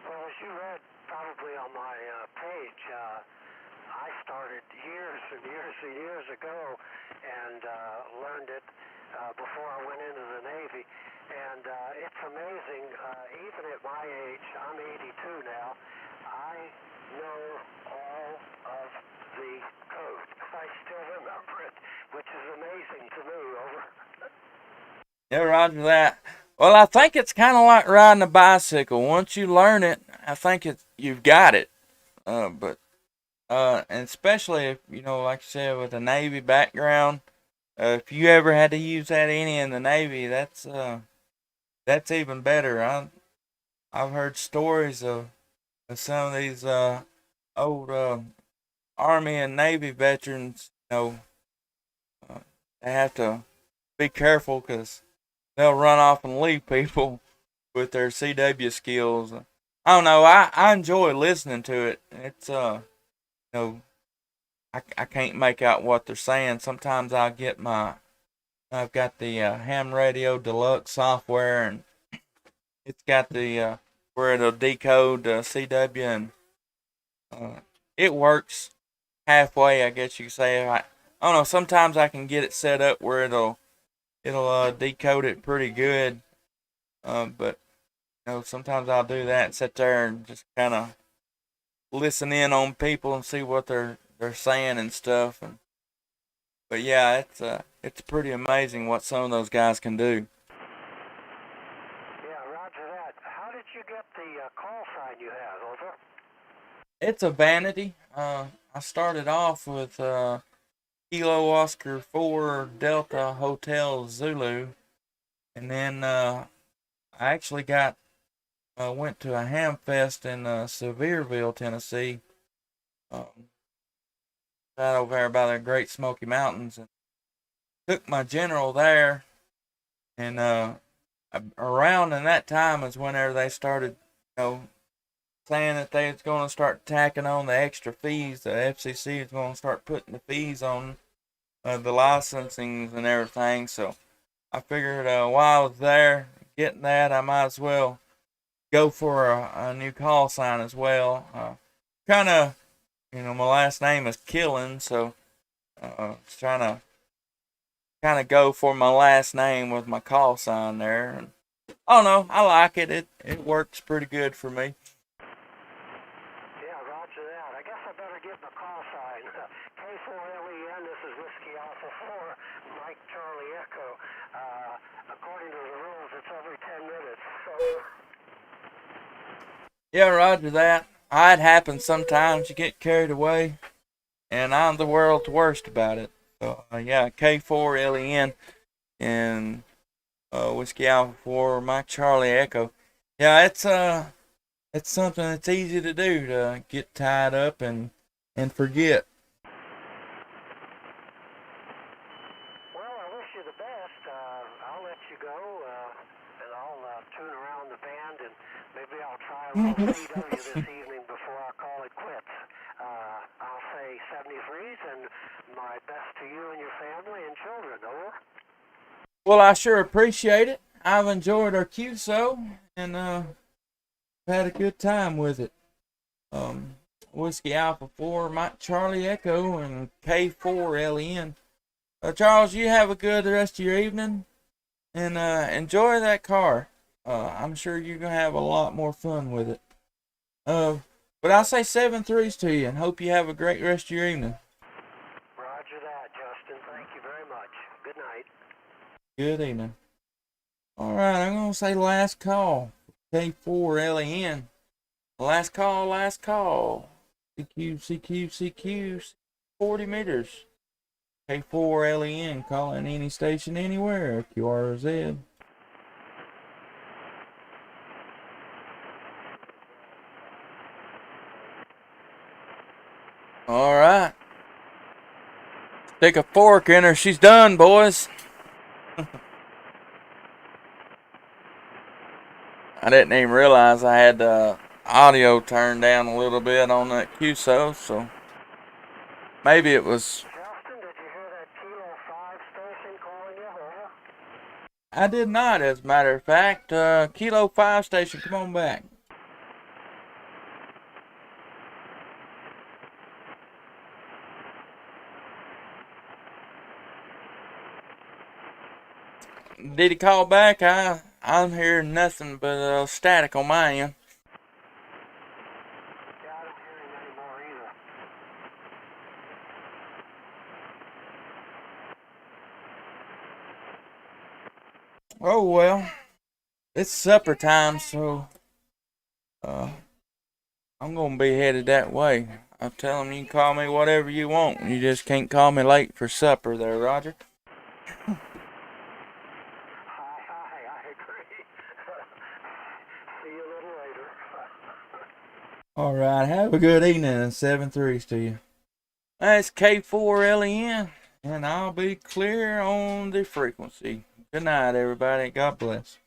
Speaker 9: Well, as you read probably on my page, I started years and years and years ago and learned it before I went into the Navy. And it's amazing, even at my age, I'm 82 now, I know all of the code. I still remember it, which is amazing to me. Over.
Speaker 3: Yeah, roger that. Well, I think it's kind of like riding a bicycle. Once you learn it, I think you've got it. And especially if like you said, with a Navy background, if you ever had to use that any in the Navy, that's even better. I've heard stories of some of these old Army and Navy veterans. They have to be careful because they'll run off and leave people with their CW skills. I don't know. I enjoy listening to it. It's I can't make out what they're saying. Sometimes I've got the Ham Radio Deluxe software, and it's got the where it'll decode CW, and it works halfway, I guess you could say. I don't know. Sometimes I can get it set up where it'll decode it pretty good, but sometimes I'll do that and sit there and just kind of listen in on people and see what they're saying and stuff. But yeah, it's pretty amazing what some of those guys can do.
Speaker 9: Yeah, roger that. How did you get the call sign you have? Over.
Speaker 3: It's a vanity. I started off with Kilo Oscar 4 Delta Hotel Zulu, and then I actually went to a ham fest in Sevierville, Tennessee. Right over there by the Great Smoky Mountains, and took my general there. And around in that time is whenever they started, saying that they was going to start tacking on the extra fees. The FCC is going to start putting the fees on the licensings and everything. So I figured while I was there getting that, I might as well go for a new call sign as well. Kind of, my last name is Killen, so trying to kind of go for my last name with my call sign there. And I don't know. I like it. It works pretty good for me.
Speaker 9: Yeah, roger that. I guess I better give the call sign. K4LEN, this is Whiskey Alpha 4, Mike Charlie Echo. According to the rules, it's every 10 minutes. So...
Speaker 3: Yeah, roger that. It happens sometimes. You get carried away, and I'm the world's worst about it. So, yeah, K4LEN and Whiskey Alpha 4, Mike Charlie Echo. Yeah, it's something that's easy to do, to get tied up and forget.
Speaker 9: Well, I wish you the best. I'll let you go, and I'll tune around the band, and maybe I'll try a little CW this evening before I call it quits. I'll say 73s, and my best to you and your family and children. Over.
Speaker 3: Well, I sure appreciate it. I've enjoyed our QSO, and had a good time with it. Whiskey Alpha 4, Mike Charlie Echo, and K4LEN. Charles, you have a good rest of your evening, and enjoy that car. I'm sure you're going to have a lot more fun with it. But I'll say 7-3s to you, and hope you have a great rest of your evening.
Speaker 9: Roger that, Justin. Thank you very much. Good night.
Speaker 3: Good evening. All right, I'm going to say last call. K4LEN. Last call, last call. CQ, 40 meters. K4LEN, calling any station anywhere, QRZ. All right. Stick a fork in her. She's done, boys. I didn't even realize I had the audio turned down a little bit on that QSO, so maybe it was.
Speaker 9: Justin, did you hear that Kilo 5 station calling you? Over?
Speaker 3: I did not, as a matter of fact. Kilo 5 station, come on back. Did he call back? I'm hearing nothing but static on my end.
Speaker 9: Yeah, I don't hear him anymore either.
Speaker 3: Oh well, it's supper time, so I'm gonna be headed that way. I tell him you can call me whatever you want. You just can't call me late for supper, there, Roger.
Speaker 9: I agree. See you a little later.
Speaker 3: All right, have a good evening and 7-3s to you. That's K4LEN, and I'll be clear on the frequency. Good night, everybody. God bless.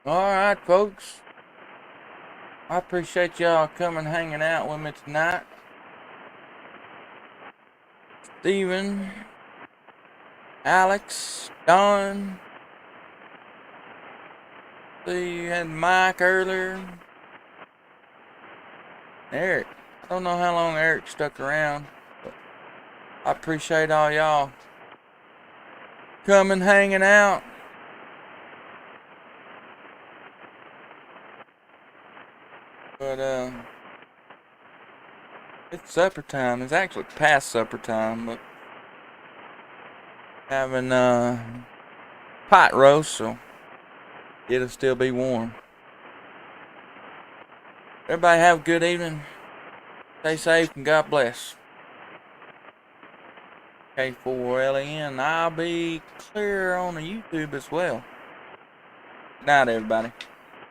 Speaker 3: All right, folks. I appreciate y'all coming hanging out with me tonight. Steven, Alex, Don. See, you had Mike earlier. Eric. I don't know how long Eric stuck around, but I appreciate all y'all coming hanging out. But it's supper time. It's actually past supper time, but having pot roast, so it'll still be warm. Everybody have a good evening. Stay safe and God bless. K4LEN. I'll be clear on the YouTube as well. Good night, everybody.